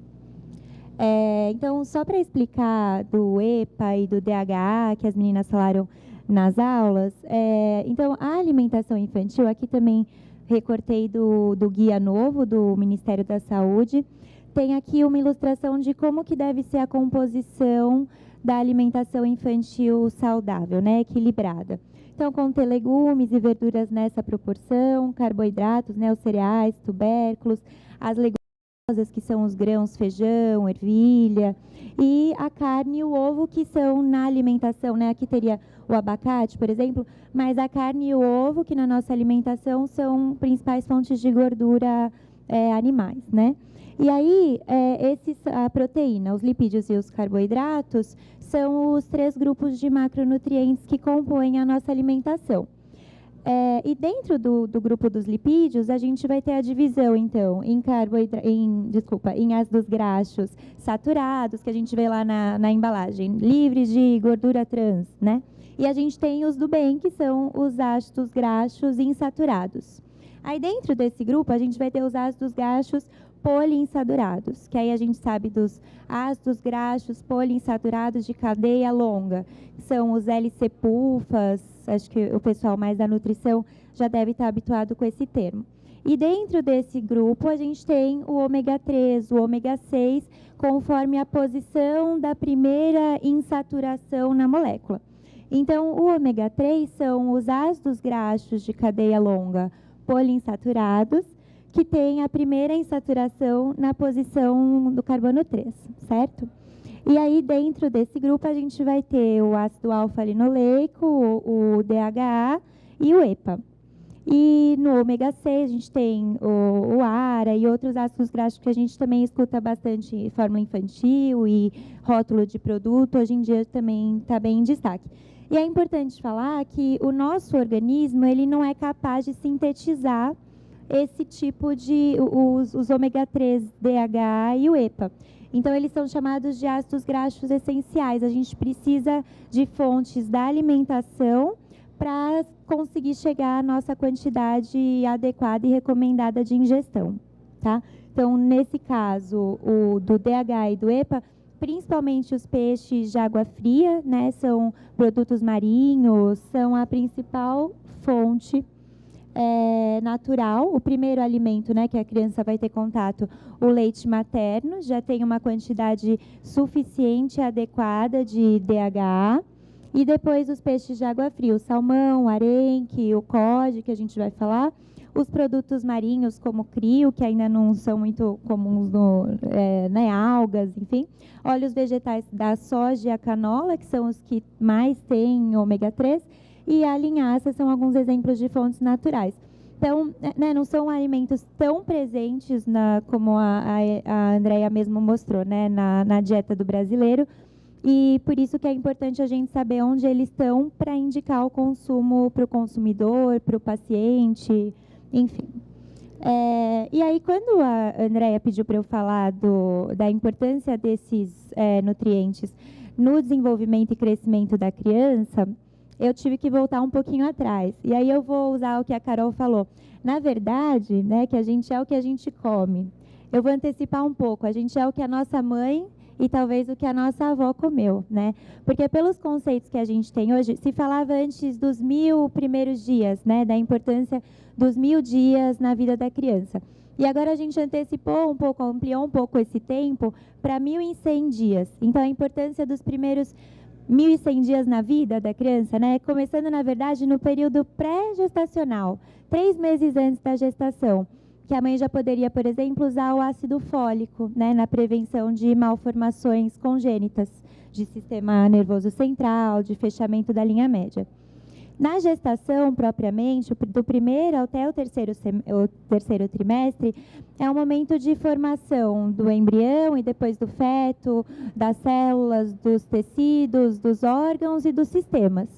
Então, só para explicar do EPA e do DHA, que as meninas falaram nas aulas, então, a alimentação infantil, aqui também recortei do guia novo do Ministério da Saúde, tem aqui uma ilustração de como que deve ser a composição da alimentação infantil saudável, né, equilibrada. Então, conter legumes e verduras nessa proporção, carboidratos, né, os cereais, tubérculos, as leguminosas, que são os grãos, feijão, ervilha, e a carne e o ovo, que são na alimentação, né, aqui teria o abacate, por exemplo, mas a carne e o ovo, que na nossa alimentação são principais fontes de gordura animais, né? E aí, a proteína, os lipídios e os carboidratos são os 3 grupos de macronutrientes que compõem a nossa alimentação. E dentro do grupo dos lipídios, a gente vai ter a divisão, então, em ácidos graxos saturados, que a gente vê lá na embalagem, livres de gordura trans, né? E a gente tem os do bem, que são os ácidos graxos insaturados. Aí, dentro desse grupo, a gente vai ter os ácidos graxos poliinsaturados, que aí a gente sabe dos ácidos graxos poliinsaturados de cadeia longa, que são os LC-PUFAs, acho que o pessoal mais da nutrição já deve estar habituado com esse termo. E dentro desse grupo a gente tem o ômega 3, o ômega 6, conforme a posição da primeira insaturação na molécula. Então, o ômega 3 são os ácidos graxos de cadeia longa poliinsaturados, que tem a primeira insaturação na posição do carbono 3, certo? E aí, dentro desse grupo, a gente vai ter o ácido alfa-linoleico, o DHA e o EPA. E no ômega 6, a gente tem o ARA e outros ácidos graxos que a gente também escuta bastante em fórmula infantil e rótulo de produto, hoje em dia também está bem em destaque. E é importante falar que o nosso organismo ele não é capaz de sintetizar esse tipo de, os ômega 3, DHA e o EPA. Então, eles são chamados de ácidos graxos essenciais. A gente precisa de fontes da alimentação para conseguir chegar à nossa quantidade adequada e recomendada de ingestão, tá? Então, nesse caso, o do DHA e do EPA, principalmente os peixes de água fria, né, são produtos marinhos, são a principal fonte natural. O primeiro alimento, né, que a criança vai ter contato, o leite materno, já tem uma quantidade suficiente e adequada de DHA. E depois os peixes de água fria, o salmão, o arenque, o cod, que a gente vai falar. Os produtos marinhos, como o crio, que ainda não são muito comuns, né, algas, enfim. Óleos vegetais da soja e a canola, que são os que mais têm ômega 3. E a linhaça são alguns exemplos de fontes naturais. Então, né, não são alimentos tão presentes como a Andréia mesmo mostrou, né, na dieta do brasileiro, e por isso que é importante a gente saber onde eles estão para indicar o consumo para o consumidor, para o paciente, enfim. E aí, quando a Andréia pediu para eu falar da importância desses nutrientes no desenvolvimento e crescimento da criança, eu tive que voltar um pouquinho atrás. E aí eu vou usar o que a Carol falou. Na verdade, né, que a gente é o que a gente come. Eu vou antecipar um pouco. A gente é o que a nossa mãe e talvez o que a nossa avó comeu, né? Porque pelos conceitos que a gente tem hoje, se falava antes dos 1000 primeiros dias, né, da importância dos 1000 dias na vida da criança. E agora a gente antecipou um pouco, ampliou um pouco esse tempo para 1100 dias. Então, a importância dos primeiros 1100 dias na vida da criança, né? Começando, na verdade, no período pré-gestacional, 3 meses antes da gestação, que a mãe já poderia, por exemplo, usar o ácido fólico, né, na prevenção de malformações congênitas, de sistema nervoso central, de fechamento da linha média. Na gestação, propriamente, do primeiro até o terceiro trimestre, é um momento de formação do embrião e depois do feto, das células, dos tecidos, dos órgãos e dos sistemas.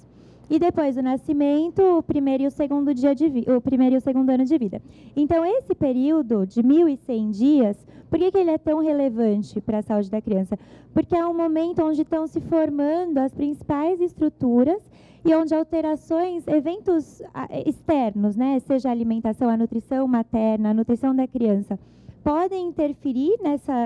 E depois do nascimento, o primeiro e o segundo ano de vida. Então, esse período de 1100 dias, por que ele é tão relevante para a saúde da criança? Porque é um momento onde estão se formando as principais estruturas e onde alterações, eventos externos, né, seja a alimentação, a nutrição materna, a nutrição da criança, podem interferir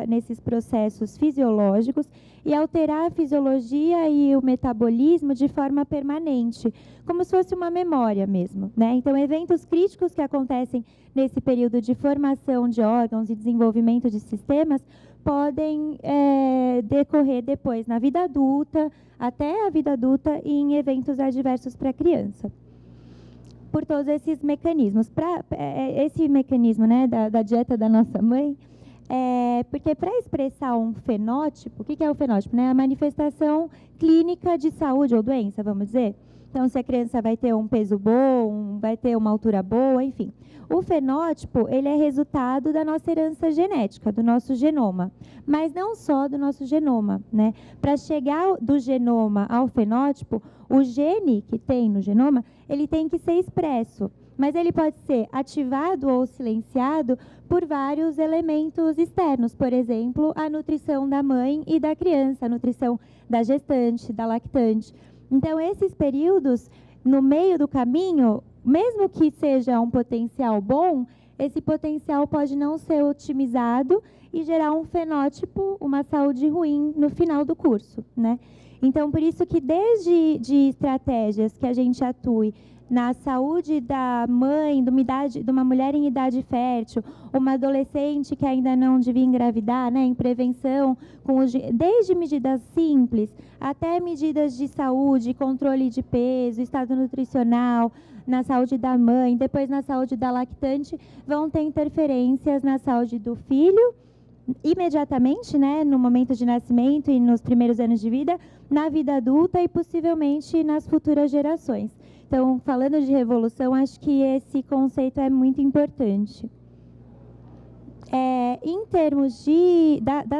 nesses processos fisiológicos e alterar a fisiologia e o metabolismo de forma permanente, como se fosse uma memória mesmo, né? Então, eventos críticos que acontecem nesse período de formação de órgãos e desenvolvimento de sistemas podem decorrer depois na vida adulta, até a vida adulta e em eventos adversos para a criança. Por todos esses mecanismos. Esse mecanismo, né, da dieta da nossa mãe, porque para expressar um fenótipo, o que é o fenótipo? Né? A manifestação clínica de saúde ou doença, vamos dizer. Então, se a criança vai ter um peso bom, vai ter uma altura boa, enfim. O fenótipo, ele é resultado da nossa herança genética, do nosso genoma. Mas não só do nosso genoma, né? Para chegar do genoma ao fenótipo, o gene que tem no genoma, ele tem que ser expresso. Mas ele pode ser ativado ou silenciado por vários elementos externos. Por exemplo, a nutrição da mãe e da criança, a nutrição da gestante, da lactante. Então, esses períodos, no meio do caminho, mesmo que seja um potencial bom, esse potencial pode não ser otimizado e gerar um fenótipo, uma saúde ruim no final do curso, né? Então, por isso que desde de estratégias que a gente atue na saúde da mãe, de uma mulher em idade fértil, uma adolescente que ainda não devia engravidar, né, em prevenção, desde medidas simples até medidas de saúde, controle de peso, estado nutricional, na saúde da mãe, depois na saúde da lactante, vão ter interferências na saúde do filho, imediatamente, né, no momento de nascimento e nos primeiros anos de vida, na vida adulta e possivelmente nas futuras gerações. Então, falando de revolução, acho que esse conceito é muito importante. Em termos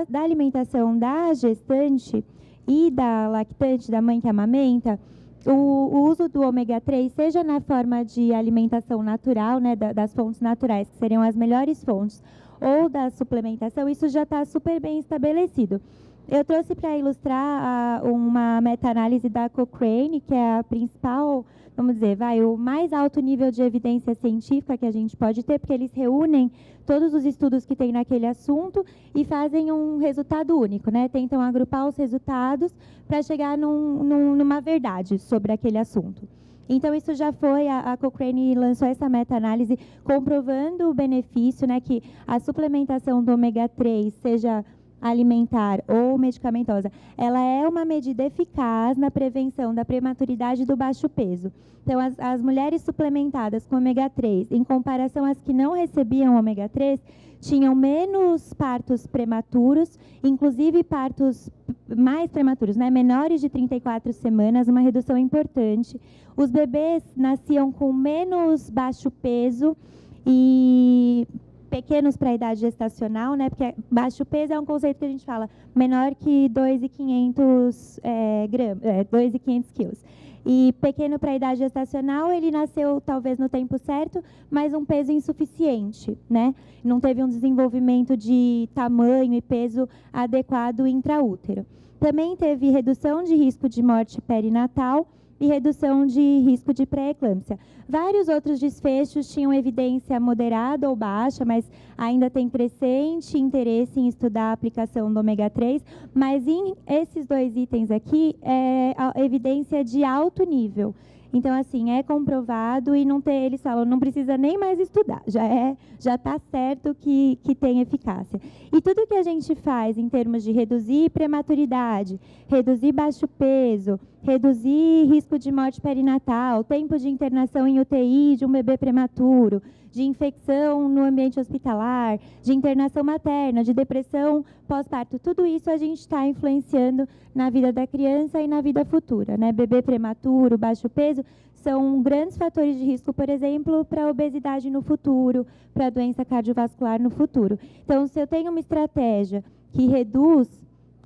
da alimentação da gestante e da lactante, da mãe que amamenta, o uso do ômega 3, seja na forma de alimentação natural, né, das fontes naturais, que seriam as melhores fontes, ou da suplementação, isso já está super bem estabelecido. Eu trouxe para ilustrar uma meta-análise da Cochrane, que é a principal, vamos dizer, o mais alto nível de evidência científica que a gente pode ter, porque eles reúnem todos os estudos que tem naquele assunto e fazem um resultado único, né? Tentam agrupar os resultados para chegar numa verdade sobre aquele assunto. Então, isso já foi, a Cochrane lançou essa meta-análise comprovando o benefício, né, que a suplementação do ômega 3, seja alimentar ou medicamentosa, ela é uma medida eficaz na prevenção da prematuridade e do baixo peso. Então, as mulheres suplementadas com ômega 3, em comparação às que não recebiam ômega 3, tinham menos partos prematuros, inclusive partos mais prematuros, né? Menores de 34 semanas, uma redução importante. Os bebês nasciam com menos baixo peso e pequenos para a idade gestacional, né? Porque baixo peso é um conceito que a gente fala menor que 2.500 quilos. E pequeno para a idade gestacional, ele nasceu talvez no tempo certo, mas um peso insuficiente, né? Não teve um desenvolvimento de tamanho e peso adequado intraútero. Também teve redução de risco de morte perinatal e redução de risco de pré-eclâmpsia. Vários outros desfechos tinham evidência moderada ou baixa, mas ainda tem crescente interesse em estudar a aplicação do ômega 3, mas em esses dois itens aqui é a evidência de alto nível. Então, assim, é comprovado e eles falam, não precisa nem mais estudar, já está certo que tem eficácia. E tudo que a gente faz em termos de reduzir prematuridade, reduzir baixo peso, reduzir risco de morte perinatal, tempo de internação em UTI de um bebê prematuro, de infecção no ambiente hospitalar, de internação materna, de depressão pós-parto, tudo isso a gente está influenciando na vida da criança e na vida futura, né? Bebê prematuro, baixo peso, são grandes fatores de risco, por exemplo, para a obesidade no futuro, para a doença cardiovascular no futuro. Então, se eu tenho uma estratégia que reduz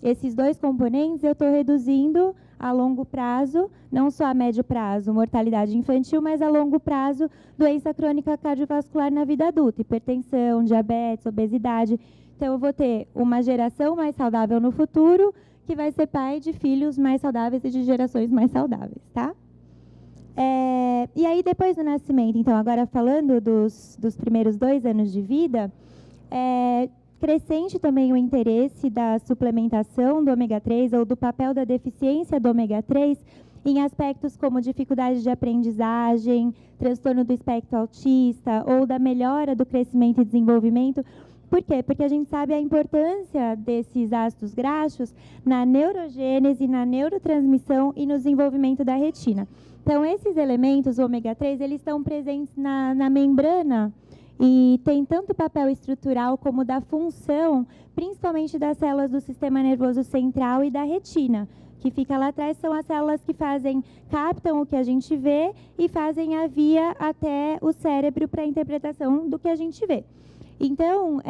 esses dois componentes, eu estou reduzindo a longo prazo, não só a médio prazo, mortalidade infantil, mas a longo prazo, doença crônica cardiovascular na vida adulta, hipertensão, diabetes, obesidade. Então, eu vou ter uma geração mais saudável no futuro, que vai ser pai de filhos mais saudáveis e de gerações mais saudáveis, tá? E aí, depois do nascimento, então, agora falando dos primeiros 2 anos de vida, crescente também o interesse da suplementação do ômega 3 ou do papel da deficiência do ômega 3 em aspectos como dificuldade de aprendizagem, transtorno do espectro autista ou da melhora do crescimento e desenvolvimento, Por quê? Porque a gente sabe a importância desses ácidos graxos na neurogênese, na neurotransmissão e no desenvolvimento da retina. Então, esses elementos, o ômega 3, eles estão presentes na membrana e tem tanto papel estrutural como da função, principalmente das células do sistema nervoso central e da retina, que fica lá atrás, são as células que captam o que a gente vê e fazem a via até o cérebro para a interpretação do que a gente vê. Então,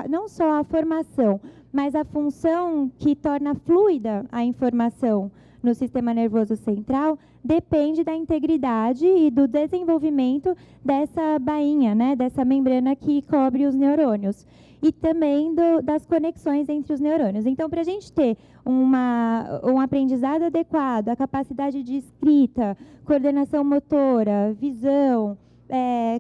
não só a formação, mas a função que torna fluida a informação no sistema nervoso central depende da integridade e do desenvolvimento dessa bainha, né, dessa membrana que cobre os neurônios. E também das conexões entre os neurônios. Então, para a gente ter um aprendizado adequado, a capacidade de escrita, coordenação motora, visão,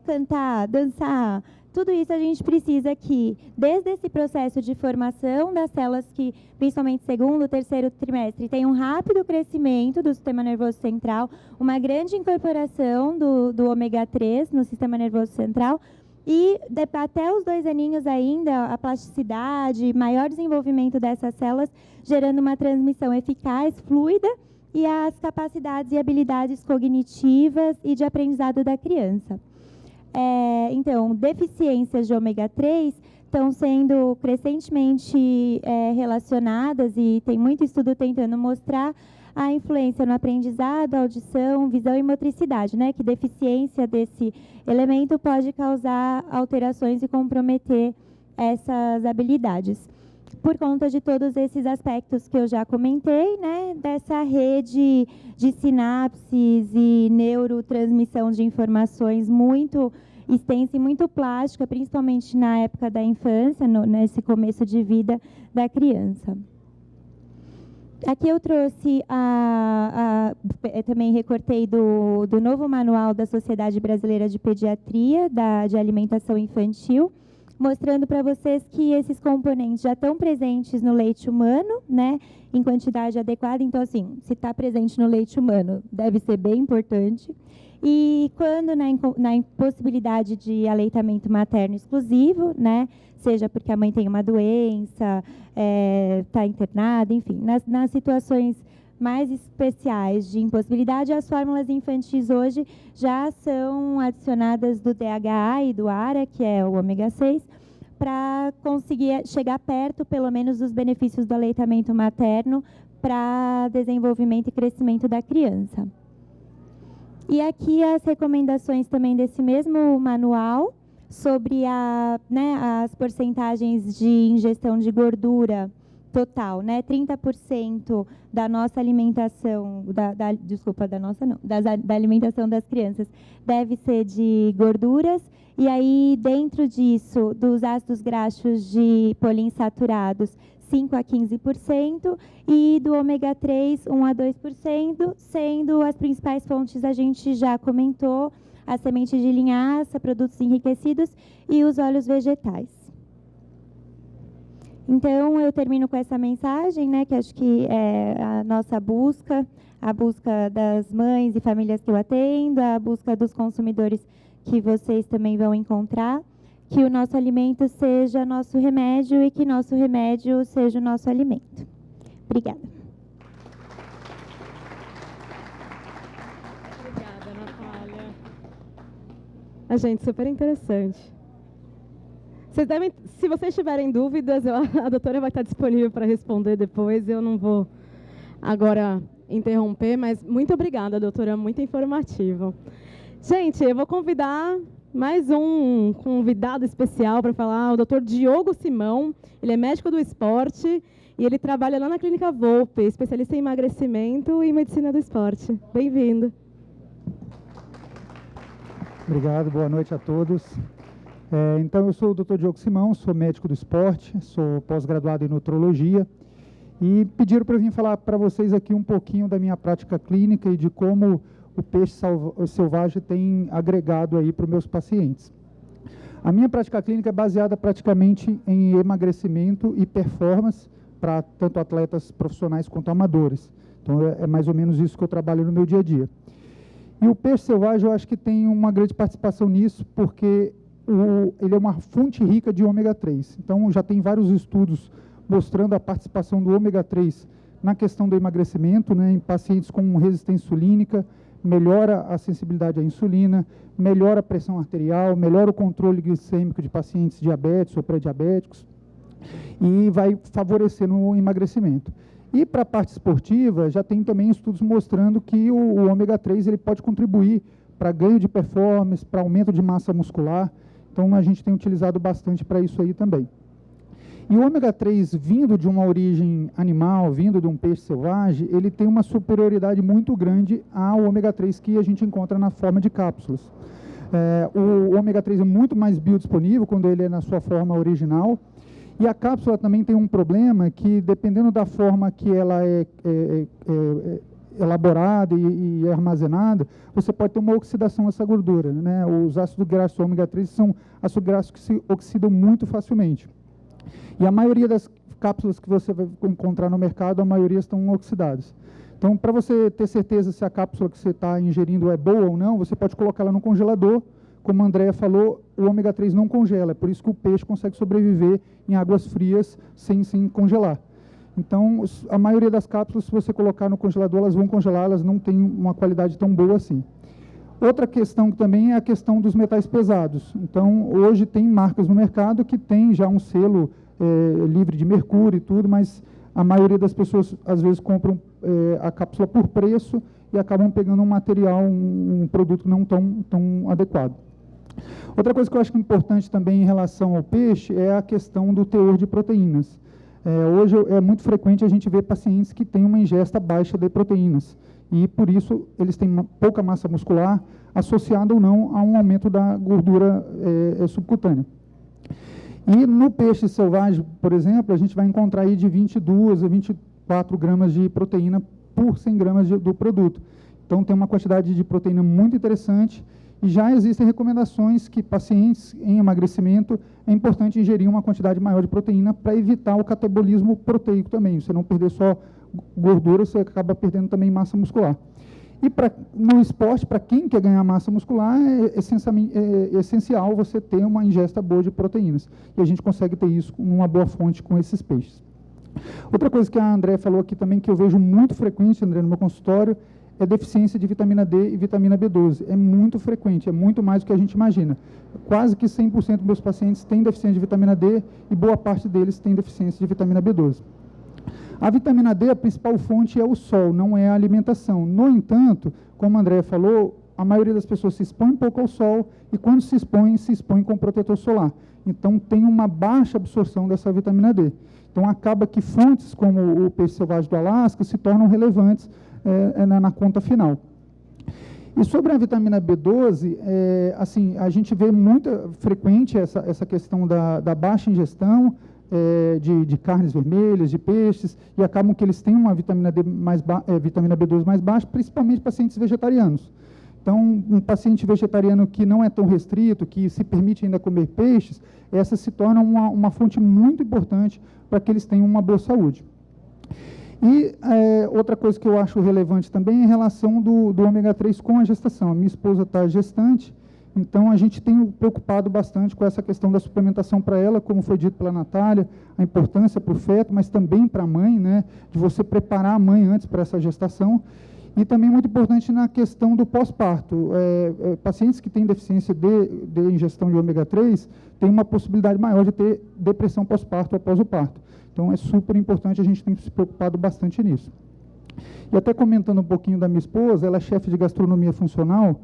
cantar, dançar, tudo isso a gente precisa que, desde esse processo de formação das células que, principalmente segundo, terceiro trimestre, tem um rápido crescimento do sistema nervoso central, uma grande incorporação do ômega 3 no sistema nervoso central, e até os 2 aninhos ainda, a plasticidade, maior desenvolvimento dessas células, gerando uma transmissão eficaz, fluida, e as capacidades e habilidades cognitivas e de aprendizado da criança. Então, deficiências de ômega 3 estão sendo crescentemente relacionadas, e tem muito estudo tentando mostrar a influência no aprendizado, audição, visão e motricidade, né? Que deficiência desse elemento pode causar alterações e comprometer essas habilidades. Por conta de todos esses aspectos que eu já comentei, né? Dessa rede de sinapses e neurotransmissão de informações muito extensa e muito plástica, principalmente na época da infância, nesse começo de vida da criança. Aqui eu trouxe, também recortei do novo manual da Sociedade Brasileira de Pediatria, de alimentação infantil, mostrando para vocês que esses componentes já estão presentes no leite humano, né, em quantidade adequada. Então, assim, se está presente no leite humano, deve ser bem importante. E quando na impossibilidade de aleitamento materno exclusivo, né, seja porque a mãe tem uma doença, está internada, enfim, nas situações mais especiais de impossibilidade, as fórmulas infantis hoje já são adicionadas do DHA e do ARA, que é o ômega 6, para conseguir chegar perto, pelo menos, dos benefícios do aleitamento materno para desenvolvimento e crescimento da criança. E aqui as recomendações também desse mesmo manual sobre as porcentagens de ingestão de gordura total, né? 30% da nossa alimentação, da alimentação das crianças deve ser de gorduras, e aí dentro disso, dos ácidos graxos de poliinsaturados, 5 a 15%, e do ômega 3, 1 a 2%, sendo as principais fontes, a gente já comentou, a semente de linhaça, produtos enriquecidos e os óleos vegetais. Então, eu termino com essa mensagem, né, que acho que é a nossa busca, a busca das mães e famílias que eu atendo, a busca dos consumidores que vocês também vão encontrar, que o nosso alimento seja nosso remédio e que nosso remédio seja o nosso alimento. Obrigada. Obrigada, Natália. Gente, super interessante. Se vocês tiverem dúvidas, a doutora vai estar disponível para responder depois. Eu não vou agora interromper, mas muito obrigada, doutora, muito informativo. Gente, eu vou convidar mais um convidado especial para falar, o doutor Diogo Simão. Ele é médico do esporte e ele trabalha lá na Clínica Volpe, especialista em emagrecimento e medicina do esporte. Bem-vindo. Obrigado, boa noite a todos. Então, eu sou o Dr. Diogo Simão, sou médico do esporte, sou pós-graduado em nutrologia, e pediram para eu vir falar para vocês aqui um pouquinho da minha prática clínica e de como o peixe selvagem tem agregado aí para os meus pacientes. A minha prática clínica é baseada praticamente em emagrecimento e performance para tanto atletas profissionais quanto amadores. Então, é mais ou menos isso que eu trabalho no meu dia a dia. E o peixe selvagem, eu acho que tem uma grande participação nisso, porque ele é uma fonte rica de ômega 3. Então, já tem vários estudos mostrando a participação do ômega 3 na questão do emagrecimento, né, em pacientes com resistência insulínica, melhora a sensibilidade à insulina, melhora a pressão arterial, melhora o controle glicêmico de pacientes diabéticos ou pré-diabéticos e vai favorecer no emagrecimento. E para a parte esportiva, já tem também estudos mostrando que o ômega 3 ele pode contribuir para ganho de performance, para aumento de massa muscular. Então, a gente tem utilizado bastante para isso aí também. E o ômega 3, vindo de uma origem animal, vindo de um peixe selvagem, ele tem uma superioridade muito grande ao ômega 3 que a gente encontra na forma de cápsulas. O ômega 3 é muito mais biodisponível quando ele é na sua forma original. E a cápsula também tem um problema que, dependendo da forma que ela é elaborada e armazenada, você pode ter uma oxidação dessa gordura, né? Os ácidos graxos ômega 3 são ácidos graxos que se oxidam muito facilmente. E a maioria das cápsulas que você vai encontrar no mercado, a maioria estão oxidadas. Então, para você ter certeza se a cápsula que você está ingerindo é boa ou não, você pode colocar ela no congelador. Como a Andrea falou, o ômega 3 não congela, é por isso que o peixe consegue sobreviver em águas frias sem congelar. Então, a maioria das cápsulas, se você colocar no congelador, elas vão congelar, elas não têm uma qualidade tão boa assim. Outra questão também é a questão dos metais pesados. Então, hoje tem marcas no mercado que tem já um selo livre de mercúrio e tudo, mas a maioria das pessoas, às vezes, compram a cápsula por preço e acabam pegando um material, um produto não tão adequado. Outra coisa que eu acho que é importante também em relação ao peixe é a questão do teor de proteínas. Hoje é muito frequente a gente ver pacientes que têm uma ingesta baixa de proteínas e, por isso, eles têm pouca massa muscular associada ou não a um aumento da gordura subcutânea. E no peixe selvagem, por exemplo, a gente vai encontrar aí de 22 a 24 gramas de proteína por 100 gramas do produto. Então, tem uma quantidade de proteína muito interessante e já existem recomendações que pacientes em emagrecimento é importante ingerir uma quantidade maior de proteína para evitar o catabolismo proteico também. Você não perder só gordura, você acaba perdendo também massa muscular. E no esporte, para quem quer ganhar massa muscular, é essencial você ter uma ingesta boa de proteínas. E a gente consegue ter isso numa boa fonte com esses peixes. Outra coisa que a André falou aqui também, que eu vejo muito frequente, André, no meu consultório, é deficiência de vitamina D e vitamina B12. É muito frequente, é muito mais do que a gente imagina. Quase que 100% dos meus pacientes têm deficiência de vitamina D e boa parte deles tem deficiência de vitamina B12. A vitamina D, a principal fonte é o sol, não é a alimentação. No entanto, como a André falou, a maioria das pessoas se expõe um pouco ao sol e quando se expõe com protetor solar. Então, tem uma baixa absorção dessa vitamina D. Então, acaba que fontes como o peixe selvagem do Alasca se tornam relevantes na conta final. E sobre a vitamina B12, assim, a gente vê muito frequente essa questão da baixa ingestão de carnes vermelhas, de peixes, e acabam que eles têm uma vitamina B12 mais baixa, principalmente pacientes vegetarianos. Então, um paciente vegetariano que não é tão restrito, que se permite ainda comer peixes, essa se torna uma fonte muito importante para que eles tenham uma boa saúde. E outra coisa que eu acho relevante também é em relação do ômega 3 com a gestação. A minha esposa está gestante, então a gente tem preocupado bastante com essa questão da suplementação para ela, como foi dito pela Natália, a importância para o feto, mas também para a mãe, né, de você preparar a mãe antes para essa gestação. E também muito importante na questão do pós-parto. Pacientes que têm deficiência de ingestão de ômega 3 têm uma possibilidade maior de ter depressão pós-parto após o parto. Então, é super importante, a gente tem se preocupado bastante nisso. E até comentando um pouquinho da minha esposa, ela é chefe de gastronomia funcional,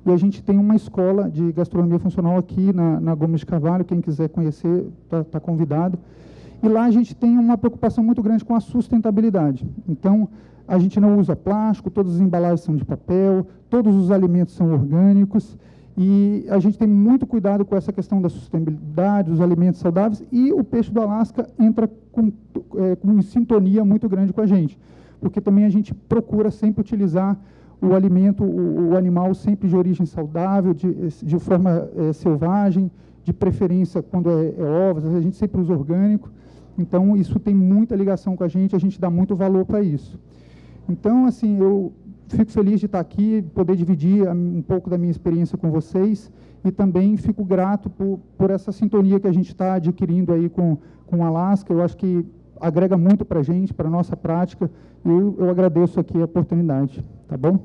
e a gente tem uma escola de gastronomia funcional aqui na Gomes de Carvalho, quem quiser conhecer está convidado. E lá a gente tem uma preocupação muito grande com a sustentabilidade. Então, a gente não usa plástico, todas as embalagens são de papel, todos os alimentos são orgânicos, e a gente tem muito cuidado com essa questão da sustentabilidade, dos alimentos saudáveis, e o peixe do Alasca entra com sintonia muito grande com a gente, porque também a gente procura sempre utilizar o alimento, o animal sempre de origem saudável, de forma selvagem, de preferência quando é ovos, a gente sempre usa orgânico, então isso tem muita ligação com a gente dá muito valor para isso. Então, assim, eu fico feliz de estar aqui, poder dividir um pouco da minha experiência com vocês e também fico grato por essa sintonia que a gente está adquirindo aí com o Alaska. Eu acho que agrega muito para a gente, para a nossa prática, e eu agradeço aqui a oportunidade, tá bom?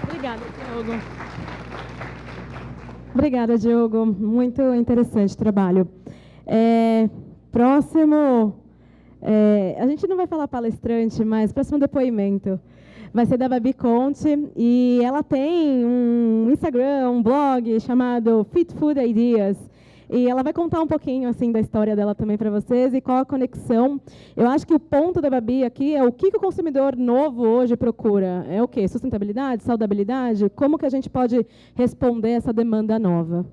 Obrigada, Diogo. Obrigada, Diogo. Muito interessante o trabalho. Próximo, a gente não vai falar palestrante, mas próximo depoimento vai ser da Babi Conte, e ela tem um Instagram, um blog chamado Fit Food Ideas, e ela vai contar um pouquinho assim da história dela também para vocês e qual a conexão. Eu acho que o ponto da Babi aqui é o que o consumidor novo hoje procura. É o quê? Sustentabilidade, saudabilidade? Como que a gente pode responder essa demanda nova?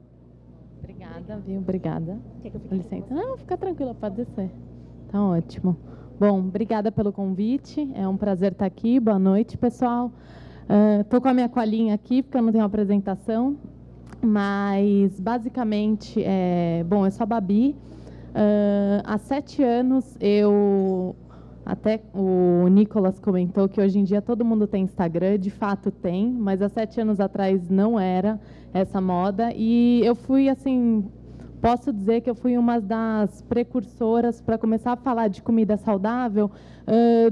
Obrigada, viu? Obrigada. Quer que eu fique? Com licença. Não, fica tranquila, pode descer. Tá ótimo. Bom, obrigada pelo convite. É um prazer estar aqui. Boa noite, pessoal. Estou com a minha colinha aqui, porque eu não tenho apresentação. Mas, basicamente, eu sou a Babi. Há 7 anos, até o Nicolas comentou que hoje em dia todo mundo tem Instagram, de fato tem, mas há 7 anos atrás não era essa moda. E eu fui, assim, posso dizer que eu fui uma das precursoras para começar a falar de comida saudável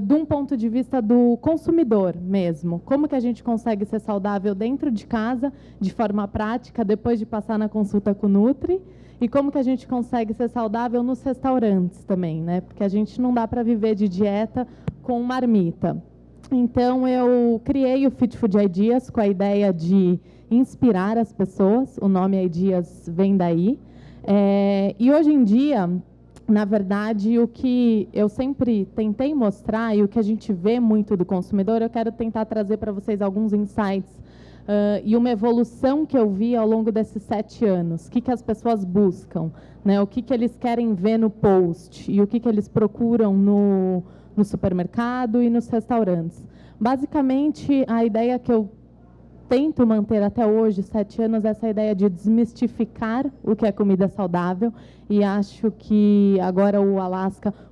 de um ponto de vista do consumidor mesmo. Como que a gente consegue ser saudável dentro de casa, de forma prática, depois de passar na consulta com o Nutri, e como que a gente consegue ser saudável nos restaurantes também, né? Porque a gente não dá para viver de dieta com marmita. Então, eu criei o Fit Food Ideas com a ideia de inspirar as pessoas. O nome Ideas vem daí. E hoje em dia, na verdade, o que eu sempre tentei mostrar e o que a gente vê muito do consumidor, eu quero tentar trazer para vocês alguns insights e uma evolução que eu vi ao longo desses 7 anos. O que as pessoas buscam, né? O que eles querem ver no post e o que eles procuram no supermercado e nos restaurantes. Basicamente, a ideia que eu tento manter até hoje, 7 anos, essa ideia de desmistificar o que é comida saudável, e acho que agora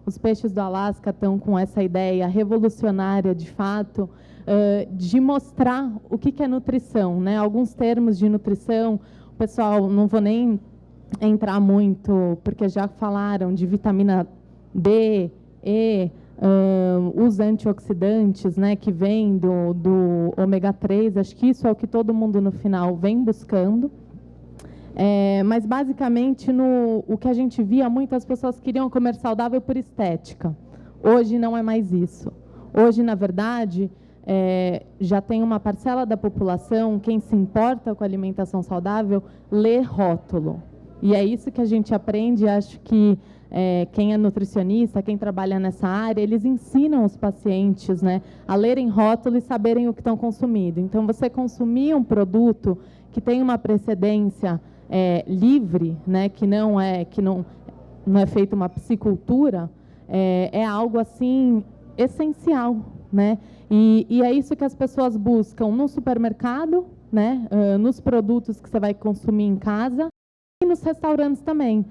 os peixes do Alasca estão com essa ideia revolucionária, de fato, de mostrar o que é nutrição, né? Alguns termos de nutrição, pessoal, não vou nem entrar muito, porque já falaram de vitamina D, E, os antioxidantes, né, que vêm do ômega 3, acho que isso é o que todo mundo no final vem buscando. Mas basicamente o que a gente via, muitas pessoas queriam comer saudável por estética. Hoje não é mais isso. Hoje, na verdade, já tem uma parcela da população, quem se importa com a alimentação saudável, lê rótulo. E é isso que a gente aprende, acho que quem é nutricionista, quem trabalha nessa área, eles ensinam os pacientes, né, a lerem rótulo e saberem o que estão consumindo. Então, você consumir um produto que tem uma precedência livre, né, que não é feita uma psicultura, é algo assim essencial, né? E é isso que as pessoas buscam no supermercado, né, nos produtos que você vai consumir em casa e nos restaurantes também.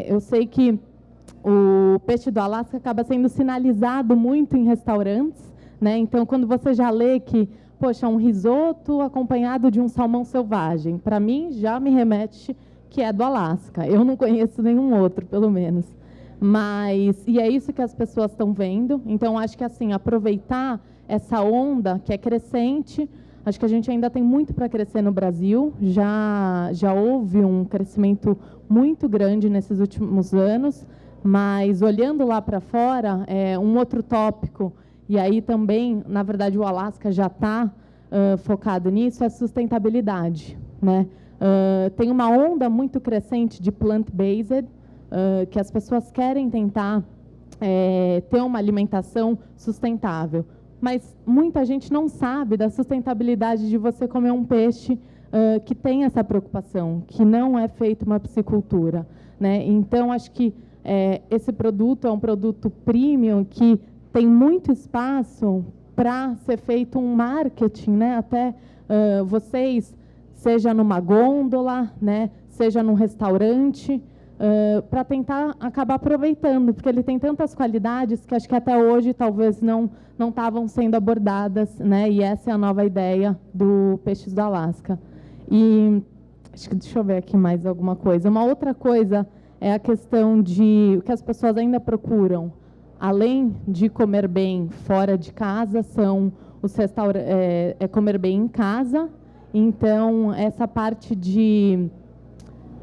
Eu sei que o peixe do Alasca acaba sendo sinalizado muito em restaurantes, né? Então, quando você já lê que, poxa, um risoto acompanhado de um salmão selvagem, para mim já me remete que é do Alasca. Eu não conheço nenhum outro, pelo menos. E é isso que as pessoas estão vendo. Então, acho que assim, aproveitar essa onda que é crescente. Acho que a gente ainda tem muito para crescer no Brasil. Já houve um crescimento muito grande nesses últimos anos, mas olhando lá para fora, um outro tópico, e aí também, na verdade, o Alasca já está focado nisso, é sustentabilidade, né? Tem uma onda muito crescente de plant-based, que as pessoas querem tentar ter uma alimentação sustentável. Mas muita gente não sabe da sustentabilidade de você comer um peixe que tem essa preocupação, que não é feito uma piscicultura, né? Então, acho que esse produto é um produto premium que tem muito espaço para ser feito um marketing, né? Até vocês, seja numa gôndola, né? Seja num restaurante, para tentar acabar aproveitando, porque ele tem tantas qualidades que acho que até hoje talvez não estavam sendo abordadas, né? E essa é a nova ideia do Peixes do Alasca. E deixa eu ver aqui mais alguma coisa. Uma outra coisa é a questão de o que as pessoas ainda procuram, além de comer bem fora de casa, são os comer bem em casa. Então, essa parte de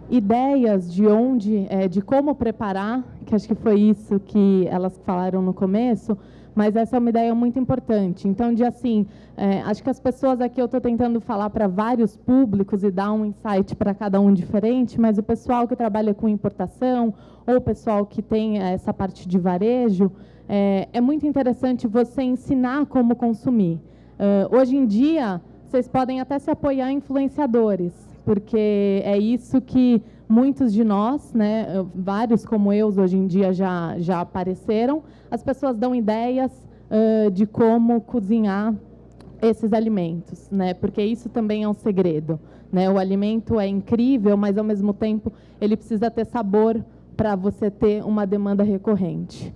ideias de onde, de como preparar, que acho que foi isso que elas falaram no começo, mas essa é uma ideia muito importante. Então, acho que as pessoas aqui, eu estou tentando falar para vários públicos e dar um insight para cada um diferente, mas o pessoal que trabalha com importação ou o pessoal que tem essa parte de varejo, é muito interessante você ensinar como consumir. Hoje em dia, vocês podem até se apoiar em influenciadores, porque é isso que muitos de nós, né, vários como eu, hoje em dia já apareceram, as pessoas dão ideias de como cozinhar esses alimentos, né, porque isso também é um segredo, né, o alimento é incrível, mas ao mesmo tempo ele precisa ter sabor para você ter uma demanda recorrente.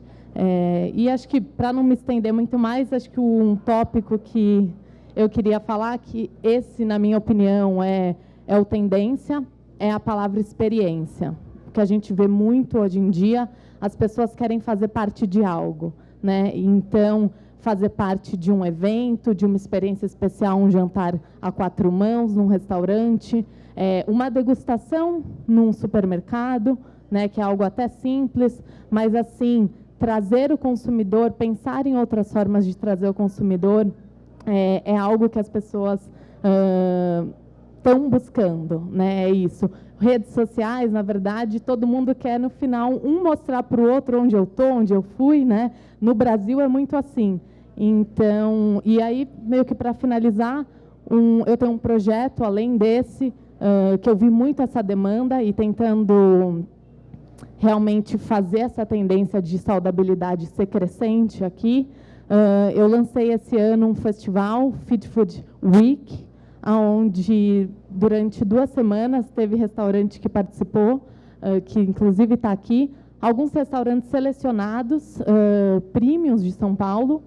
E acho que, para não me estender muito mais, acho que um tópico que eu queria falar, que esse, na minha opinião, é o tendência, é a palavra experiência. O que a gente vê muito hoje em dia, as pessoas querem fazer parte de algo, né? Então, fazer parte de um evento, de uma experiência especial, um jantar a 4 mãos, num restaurante, uma degustação num supermercado, né? Que é algo até simples, mas, assim, trazer o consumidor, pensar em outras formas de trazer o consumidor, é algo que as pessoas estão buscando, né? É isso. Redes sociais, na verdade, todo mundo quer, no final, um mostrar para o outro onde eu estou, onde eu fui, né? No Brasil é muito assim. Então, e aí, meio que para finalizar, eu tenho um projeto, além desse, que eu vi muito essa demanda e tentando realmente fazer essa tendência de saudabilidade ser crescente aqui. Eu lancei esse ano um festival, Fit Food Week, onde durante 2 semanas teve restaurante que participou, que inclusive está aqui, alguns restaurantes selecionados, premiums de São Paulo,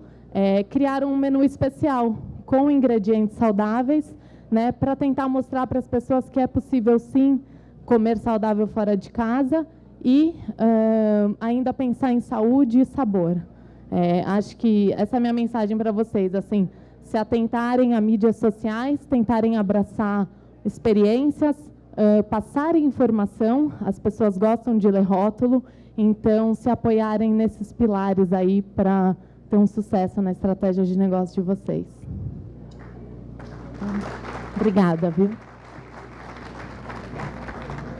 criaram um menu especial com ingredientes saudáveis, né, para tentar mostrar para as pessoas que é possível, sim, comer saudável fora de casa e ainda pensar em saúde e sabor. Acho que essa é a minha mensagem para vocês, assim, se atentarem a mídias sociais, tentarem abraçar experiências, passarem informação, as pessoas gostam de ler rótulo, então se apoiarem nesses pilares aí para ter um sucesso na estratégia de negócio de vocês. Obrigada, viu?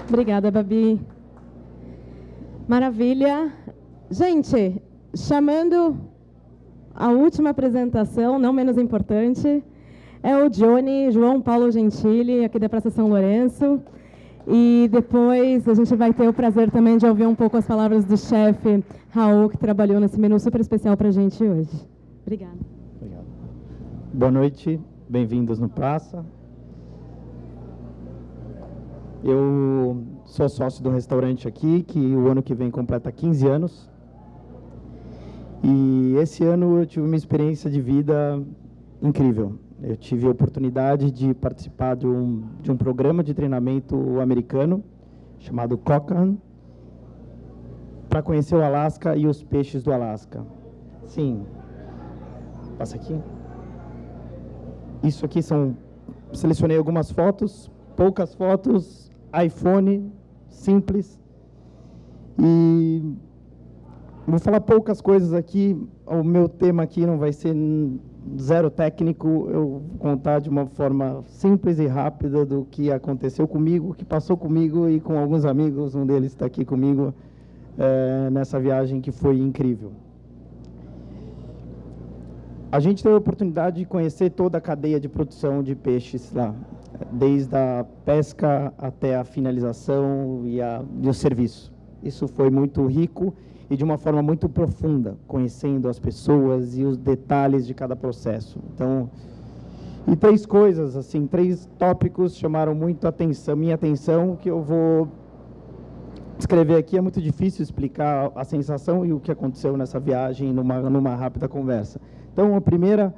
Obrigada, Babi. Maravilha. Gente, chamando a última apresentação, não menos importante, é o João Paulo Gentili, aqui da Praça São Lourenço. E depois a gente vai ter o prazer também de ouvir um pouco as palavras do chefe Raul, que trabalhou nesse menu super especial para a gente hoje. Obrigada. Obrigado. Boa noite, bem-vindos no Praça. Eu sou sócio do restaurante aqui, que o ano que vem completa 15 anos. E esse ano eu tive uma experiência de vida incrível. Eu tive a oportunidade de participar de um programa de treinamento americano, chamado Cochrane, para conhecer o Alasca e os peixes do Alasca. Sim. Passa aqui. Isso aqui selecionei algumas fotos, poucas fotos, iPhone, simples. E vou falar poucas coisas aqui. O meu tema aqui não vai ser zero técnico. Eu vou contar de uma forma simples e rápida do que aconteceu comigo, o que passou comigo e com alguns amigos. Um deles está aqui comigo nessa viagem que foi incrível. A gente teve a oportunidade de conhecer toda a cadeia de produção de peixes lá, desde a pesca até a finalização e o serviço. Isso foi muito rico e de uma forma muito profunda, conhecendo as pessoas e os detalhes de cada processo. Então, e 3 coisas, assim, 3 tópicos chamaram muito minha atenção, que eu vou escrever aqui. É muito difícil explicar a sensação e o que aconteceu nessa viagem numa rápida conversa. Então, a primeira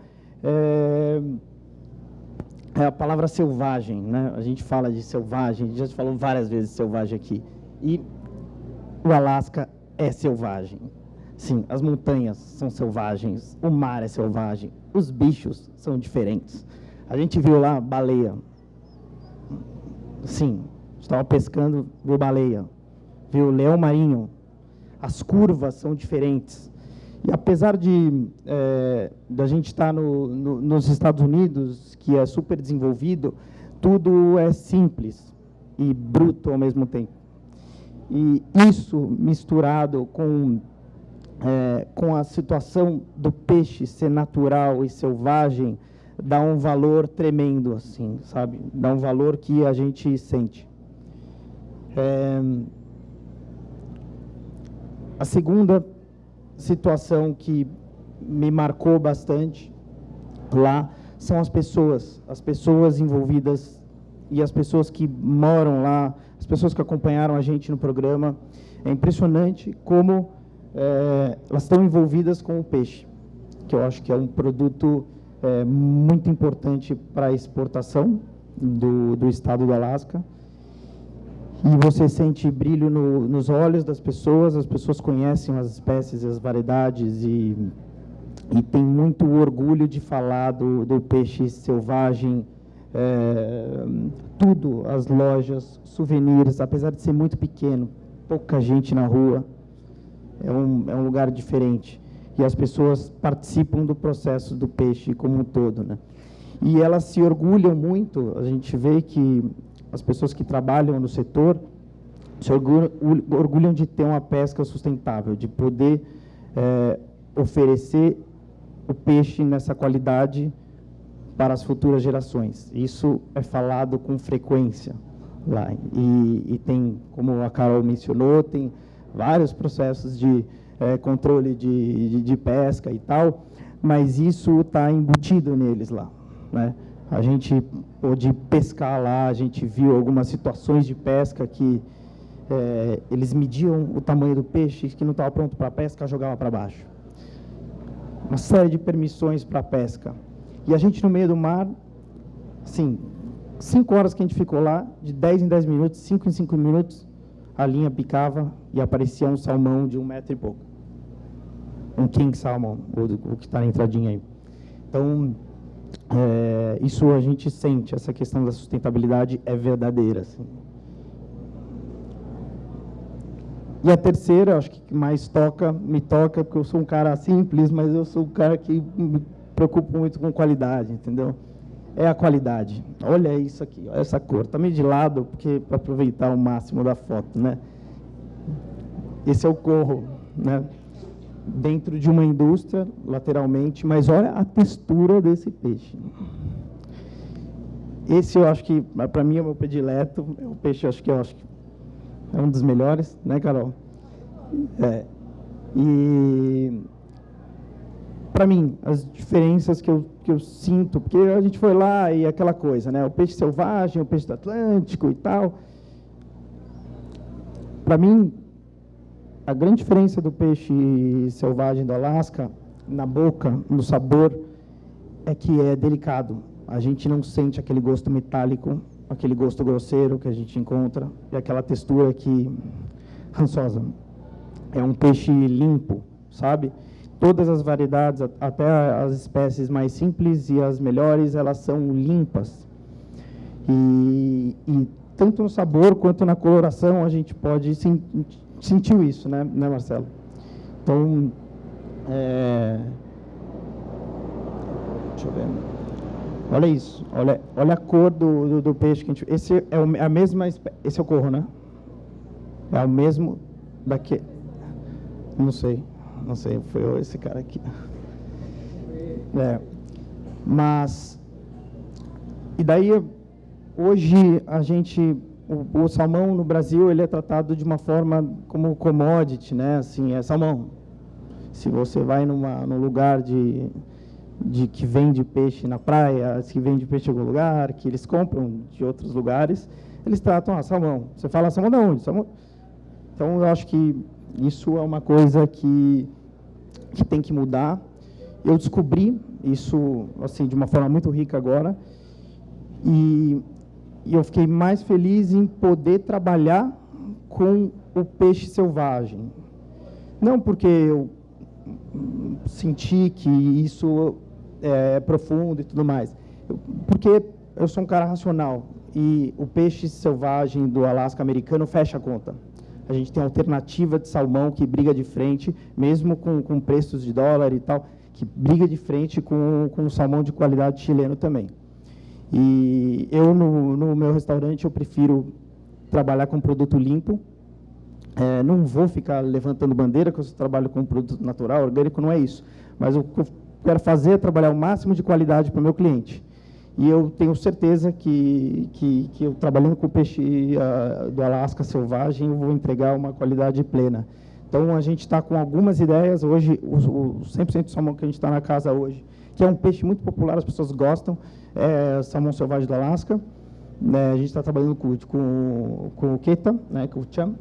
é a palavra selvagem, né? A gente fala de selvagem, já falou várias vezes selvagem aqui. E o Alasca é selvagem. Sim, as montanhas são selvagens, o mar é selvagem, os bichos são diferentes. A gente viu lá baleia. Sim, estava pescando, viu baleia, viu leão marinho. As curvas são diferentes. E apesar de a gente estar nos Estados Unidos, que é super desenvolvido, tudo é simples e bruto ao mesmo tempo. E isso misturado com a situação do peixe ser natural e selvagem, dá um valor tremendo, assim, sabe? Dá um valor que a gente sente. A segunda situação que me marcou bastante lá são as pessoas envolvidas e as pessoas que moram lá, as pessoas que acompanharam a gente no programa. É impressionante como elas estão envolvidas com o peixe, que eu acho que é um produto muito importante para a exportação do estado do Alasca. E você sente brilho nos olhos das pessoas, as pessoas conhecem as espécies e as variedades e tem muito orgulho de falar do peixe selvagem, tudo, as lojas, souvenirs, apesar de ser muito pequeno, pouca gente na rua, é um lugar diferente. E as pessoas participam do processo do peixe como um todo, né? E elas se orgulham muito, a gente vê que as pessoas que trabalham no setor se orgulham de ter uma pesca sustentável, de poder oferecer o peixe nessa qualidade para as futuras gerações. Isso é falado com frequência lá. E tem, como a Carol mencionou, tem vários processos de controle de pesca e tal, mas isso está embutido neles lá, né? A gente pôde pescar lá, a gente viu algumas situações de pesca que eles mediam o tamanho do peixe, que não estava pronto para pesca, jogava para baixo. Uma série de permissões para pesca. E a gente no meio do mar, assim, 5 horas que a gente ficou lá, de 10 em 10 minutos, 5 em 5 minutos, a linha picava e aparecia um salmão de 1 metro e pouco. Um king salmon, o que está na entradinha aí. Então, isso a gente sente, essa questão da sustentabilidade é verdadeira. Assim. E a terceira, acho que mais me toca, porque eu sou um cara simples, mas eu sou um cara que me preocupo muito com qualidade, entendeu? É a qualidade. Olha isso aqui, olha essa cor. Está meio de lado, porque para aproveitar o máximo da foto, né? Esse é o corro, né? Dentro de uma indústria, lateralmente, mas olha a textura desse peixe. Esse eu acho que, para mim, é o meu predileto. É o peixe, eu acho que é um dos melhores, né, Carol? E, para mim, as diferenças que eu sinto, porque a gente foi lá e aquela coisa, né? O peixe selvagem, o peixe do Atlântico e tal. Para mim, a grande diferença do peixe selvagem do Alasca, na boca, no sabor, é que é delicado. A gente não sente aquele gosto metálico, aquele gosto grosseiro que a gente encontra, e aquela textura que rançosa. É um peixe limpo, sabe? Todas as variedades, até as espécies mais simples e as melhores, elas são limpas. E tanto no sabor quanto na coloração a gente pode sentiu isso, né, Marcelo? Então, deixa eu ver. Olha isso, olha a cor do peixe que a gente. Esse é a mesma, esse é o corro, né? É o mesmo daqui. Não sei, foi esse cara aqui. Mas e daí hoje a gente o salmão no Brasil ele é tratado de uma forma como commodity, né? Assim, é salmão. Se você vai num lugar de que vende peixe na praia, que vende peixe em algum lugar, que eles compram de outros lugares, eles tratam salmão. Você fala salmão de onde? Salmão. Então eu acho que isso é uma coisa que tem que mudar. Eu descobri isso assim de uma forma muito rica agora. E eu fiquei mais feliz em poder trabalhar com o peixe selvagem. Não porque eu senti que isso é profundo e tudo mais, porque eu sou um cara racional e o peixe selvagem do Alasca americano fecha a conta. A gente tem alternativa de salmão que briga de frente, mesmo com preços de dólar e tal, que briga de frente com o salmão de qualidade chileno também. E eu, no meu restaurante, eu prefiro trabalhar com produto limpo. Não vou ficar levantando bandeira, que eu trabalho com produto natural, orgânico, não é isso. Mas o que eu quero fazer é trabalhar o máximo de qualidade para o meu cliente. E eu tenho certeza que eu, trabalhando com peixe do Alasca selvagem, eu vou entregar uma qualidade plena. Então, a gente está com algumas ideias. Hoje, o 100% do salmão que a gente está na casa hoje, que é um peixe muito popular, as pessoas gostam, é salmão selvagem do Alasca. A gente está trabalhando com o Keta, né, com o Cham.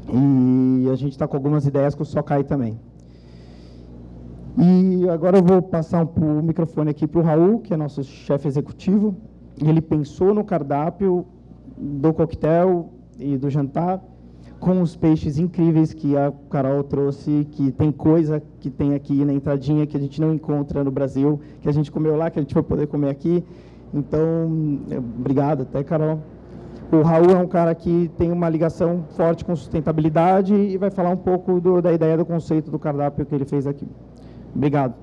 E a gente está com algumas ideias com o Sokai também. E agora eu vou passar o microfone aqui para o Raul, que é nosso chefe executivo. Ele pensou no cardápio do coquetel e do jantar com os peixes incríveis que a Carol trouxe, que tem coisa que tem aqui na entradinha que a gente não encontra no Brasil, que a gente comeu lá, que a gente vai poder comer aqui. Então, obrigado até, Carol. O Raul é um cara que tem uma ligação forte com sustentabilidade e vai falar um pouco da ideia do conceito do cardápio que ele fez aqui. Obrigado.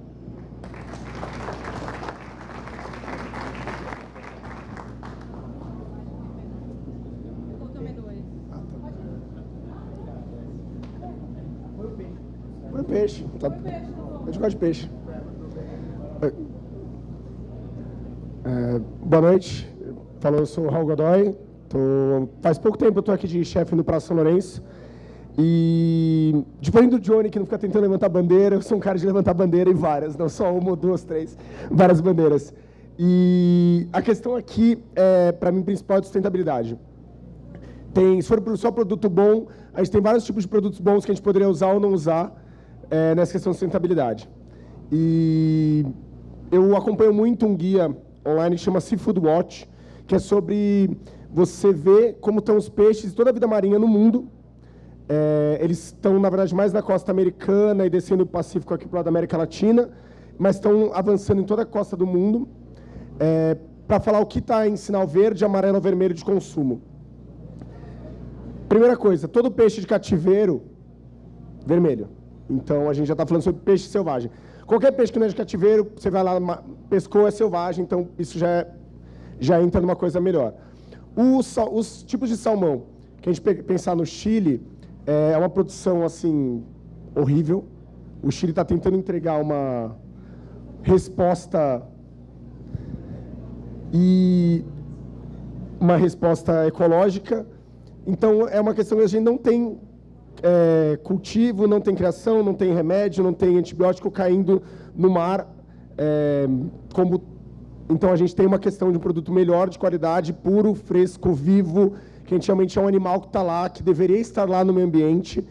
Põe peixe. Tá. A gente gosta de peixe. Boa noite. Eu sou o Raul Godoy. Faz pouco tempo eu estou aqui de chefe no Praça São Lourenço. E, diferente do Johnny, que não fica tentando levantar bandeira, eu sou um cara de levantar bandeira e várias, não só uma, duas, três, várias bandeiras. E a questão aqui, para mim, principal é de sustentabilidade. Se for só produto bom, a gente tem vários tipos de produtos bons que a gente poderia usar ou não usar nessa questão de sustentabilidade. E eu acompanho muito um guia online que chama Seafood Watch, que é sobre você ver como estão os peixes e toda a vida marinha no mundo. Eles estão, na verdade, mais na costa americana e descendo o Pacífico aqui para o lado da América Latina, mas estão avançando em toda a costa do mundo, para falar o que está em sinal verde, amarelo ou vermelho de consumo. Primeira coisa, todo peixe de cativeiro, vermelho. Então, a gente já está falando sobre peixe selvagem. Qualquer peixe que não é de cativeiro, você vai lá, pescou, é selvagem, então isso já entra numa coisa melhor. Os tipos de salmão, que a gente pensar no Chile, é uma produção, assim, horrível. O Chile está tentando entregar uma resposta ecológica. Então, é uma questão que a gente não tem cultivo, não tem criação, não tem remédio, não tem antibiótico caindo no mar. Então, a gente tem uma questão de um produto melhor, de qualidade, puro, fresco, vivo, que a gente realmente é um animal que está lá, que deveria estar lá no meio ambiente.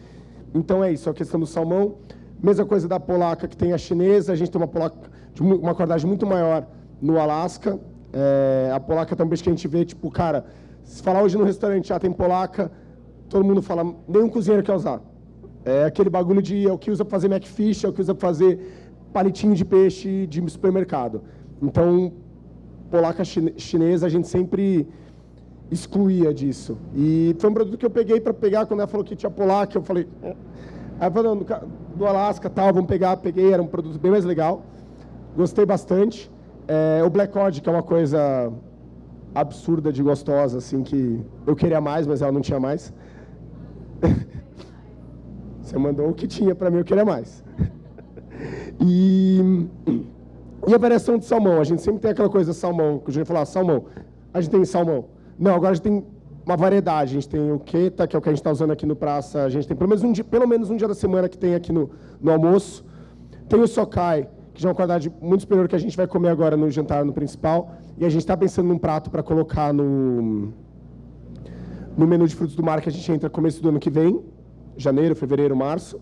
Então, é isso, a questão do salmão. Mesma coisa da polaca, que tem a chinesa. A gente tem uma polaca de uma qualidade muito maior no Alasca. A polaca também que a gente vê, tipo, cara, se falar hoje no restaurante, tem polaca, todo mundo fala, nenhum cozinheiro quer usar. É aquele bagulho é o que usa para fazer McFish, é o que usa para fazer palitinho de peixe de supermercado. Então, polaca chinesa, a gente sempre excluía disso. E foi um produto que eu peguei para pegar, quando ela falou que tinha polaca, eu falei... Aí eu falei, do Alasca, tal, vamos pegar, peguei, era um produto bem mais legal. Gostei bastante. O Black Cod, que é uma coisa absurda de gostosa, assim, que eu queria mais, mas ela não tinha mais. Você mandou o que tinha para mim, eu queria mais. E a variação de salmão, a gente sempre tem aquela coisa, salmão, que o Júnior falou, salmão, a gente tem salmão. Não, agora a gente tem uma variedade, a gente tem o Keta, que é o que a gente está usando aqui no Praça, a gente tem pelo menos um dia da semana que tem aqui no almoço. Tem o Sokai, que já é uma qualidade muito superior que a gente vai comer agora no jantar, no principal, e a gente está pensando num prato para colocar no menu de frutos do mar que a gente entra no começo do ano que vem, janeiro, fevereiro, março.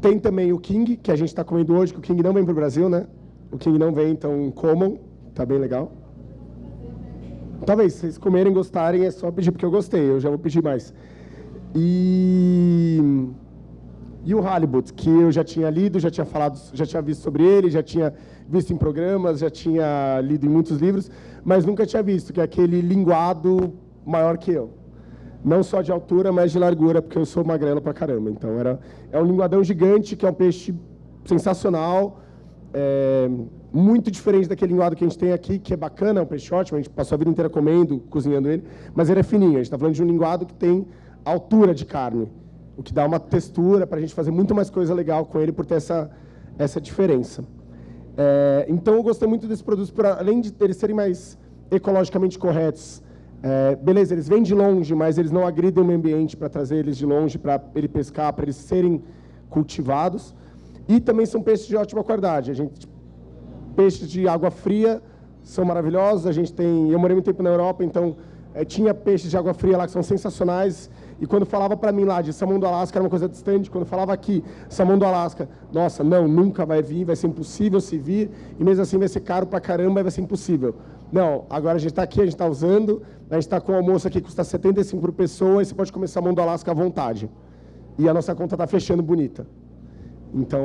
Tem também o King, que a gente está comendo hoje, que o King não vem para o Brasil, né? O King não vem, então comam, tá bem legal. Talvez, se vocês comerem e gostarem, é só pedir, porque eu gostei, eu já vou pedir mais. E o Halibut, que eu já tinha lido, já tinha falado, já tinha visto sobre ele, já tinha visto em programas, já tinha lido em muitos livros, mas nunca tinha visto, que é aquele linguado maior que eu. Não só de altura, mas de largura, porque eu sou magrelo pra caramba. Então, é um linguadão gigante, que é um peixe sensacional, muito diferente daquele linguado que a gente tem aqui, que é bacana, é um peixe ótimo, a gente passou a vida inteira comendo, cozinhando ele, mas ele é fininho. A gente está falando de um linguado que tem altura de carne, o que dá uma textura para a gente fazer muito mais coisa legal com ele por ter essa diferença. Então, eu gostei muito desse produto, além de eles serem mais ecologicamente corretos. Beleza, eles vêm de longe, mas eles não agridem o meio ambiente para trazer eles de longe, para ele pescar, para eles serem cultivados. E também são peixes de ótima qualidade. Peixes de água fria são maravilhosos. Eu morei muito tempo na Europa, então tinha peixes de água fria lá que são sensacionais. E quando falava para mim lá de salmão do Alasca, era uma coisa distante. Quando falava aqui, salmão do Alasca, nossa, não, nunca vai vir, vai ser impossível se vir. E mesmo assim vai ser caro pra caramba e vai ser impossível. Não, agora a gente está aqui, a gente está usando, a gente está com um almoço aqui que custa 75 por pessoa e você pode comer salmão do Alasca à vontade. E a nossa conta está fechando bonita. Então,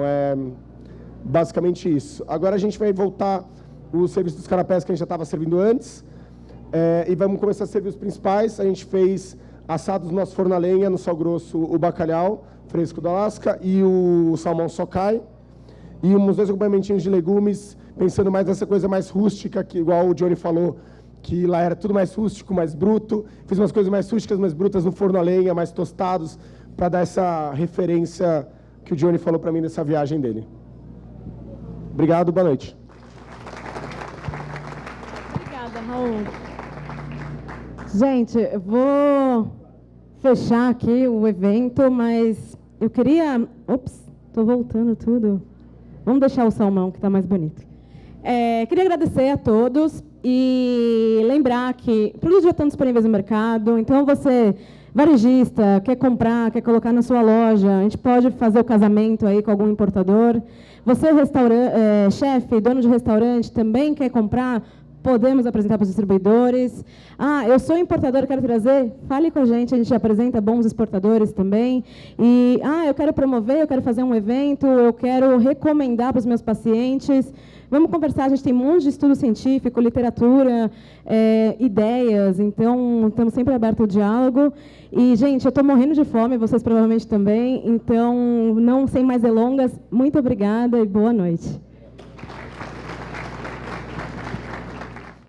basicamente isso. Agora a gente vai voltar o serviço dos canapés que a gente já estava servindo antes. E vamos começar a servir os principais. A gente fez assados no nosso forno a lenha, no sal grosso, o bacalhau fresco do Alasca e o salmão sockeye. E uns 2 acompanhamentinhos de legumes, pensando mais nessa coisa mais rústica, que igual o Johnny falou, que lá era tudo mais rústico, mais bruto. Fiz umas coisas mais rústicas, mais brutas no forno a lenha, mais tostados, para dar essa referência que o Johnny falou para mim dessa viagem dele. Obrigado, boa noite. Obrigada, Raul. Gente, eu vou fechar aqui o evento, mas eu queria... Ops, estou voltando tudo. Vamos deixar o salmão, que está mais bonito. Queria agradecer a todos e lembrar que produtos já estão disponíveis no mercado, então você, varejista, quer comprar, quer colocar na sua loja, a gente pode fazer o casamento aí com algum importador. Você, chefe, dono de restaurante, também quer comprar, podemos apresentar para os distribuidores. Eu sou importador, quero trazer, fale com a gente apresenta bons exportadores também. E, eu quero promover, eu quero fazer um evento, eu quero recomendar para os meus pacientes. Vamos conversar, a gente tem um monte de estudo científico, literatura, ideias, então estamos sempre abertos ao diálogo. E, gente, eu estou morrendo de fome, vocês provavelmente também, então, não sem mais delongas, muito obrigada e boa noite.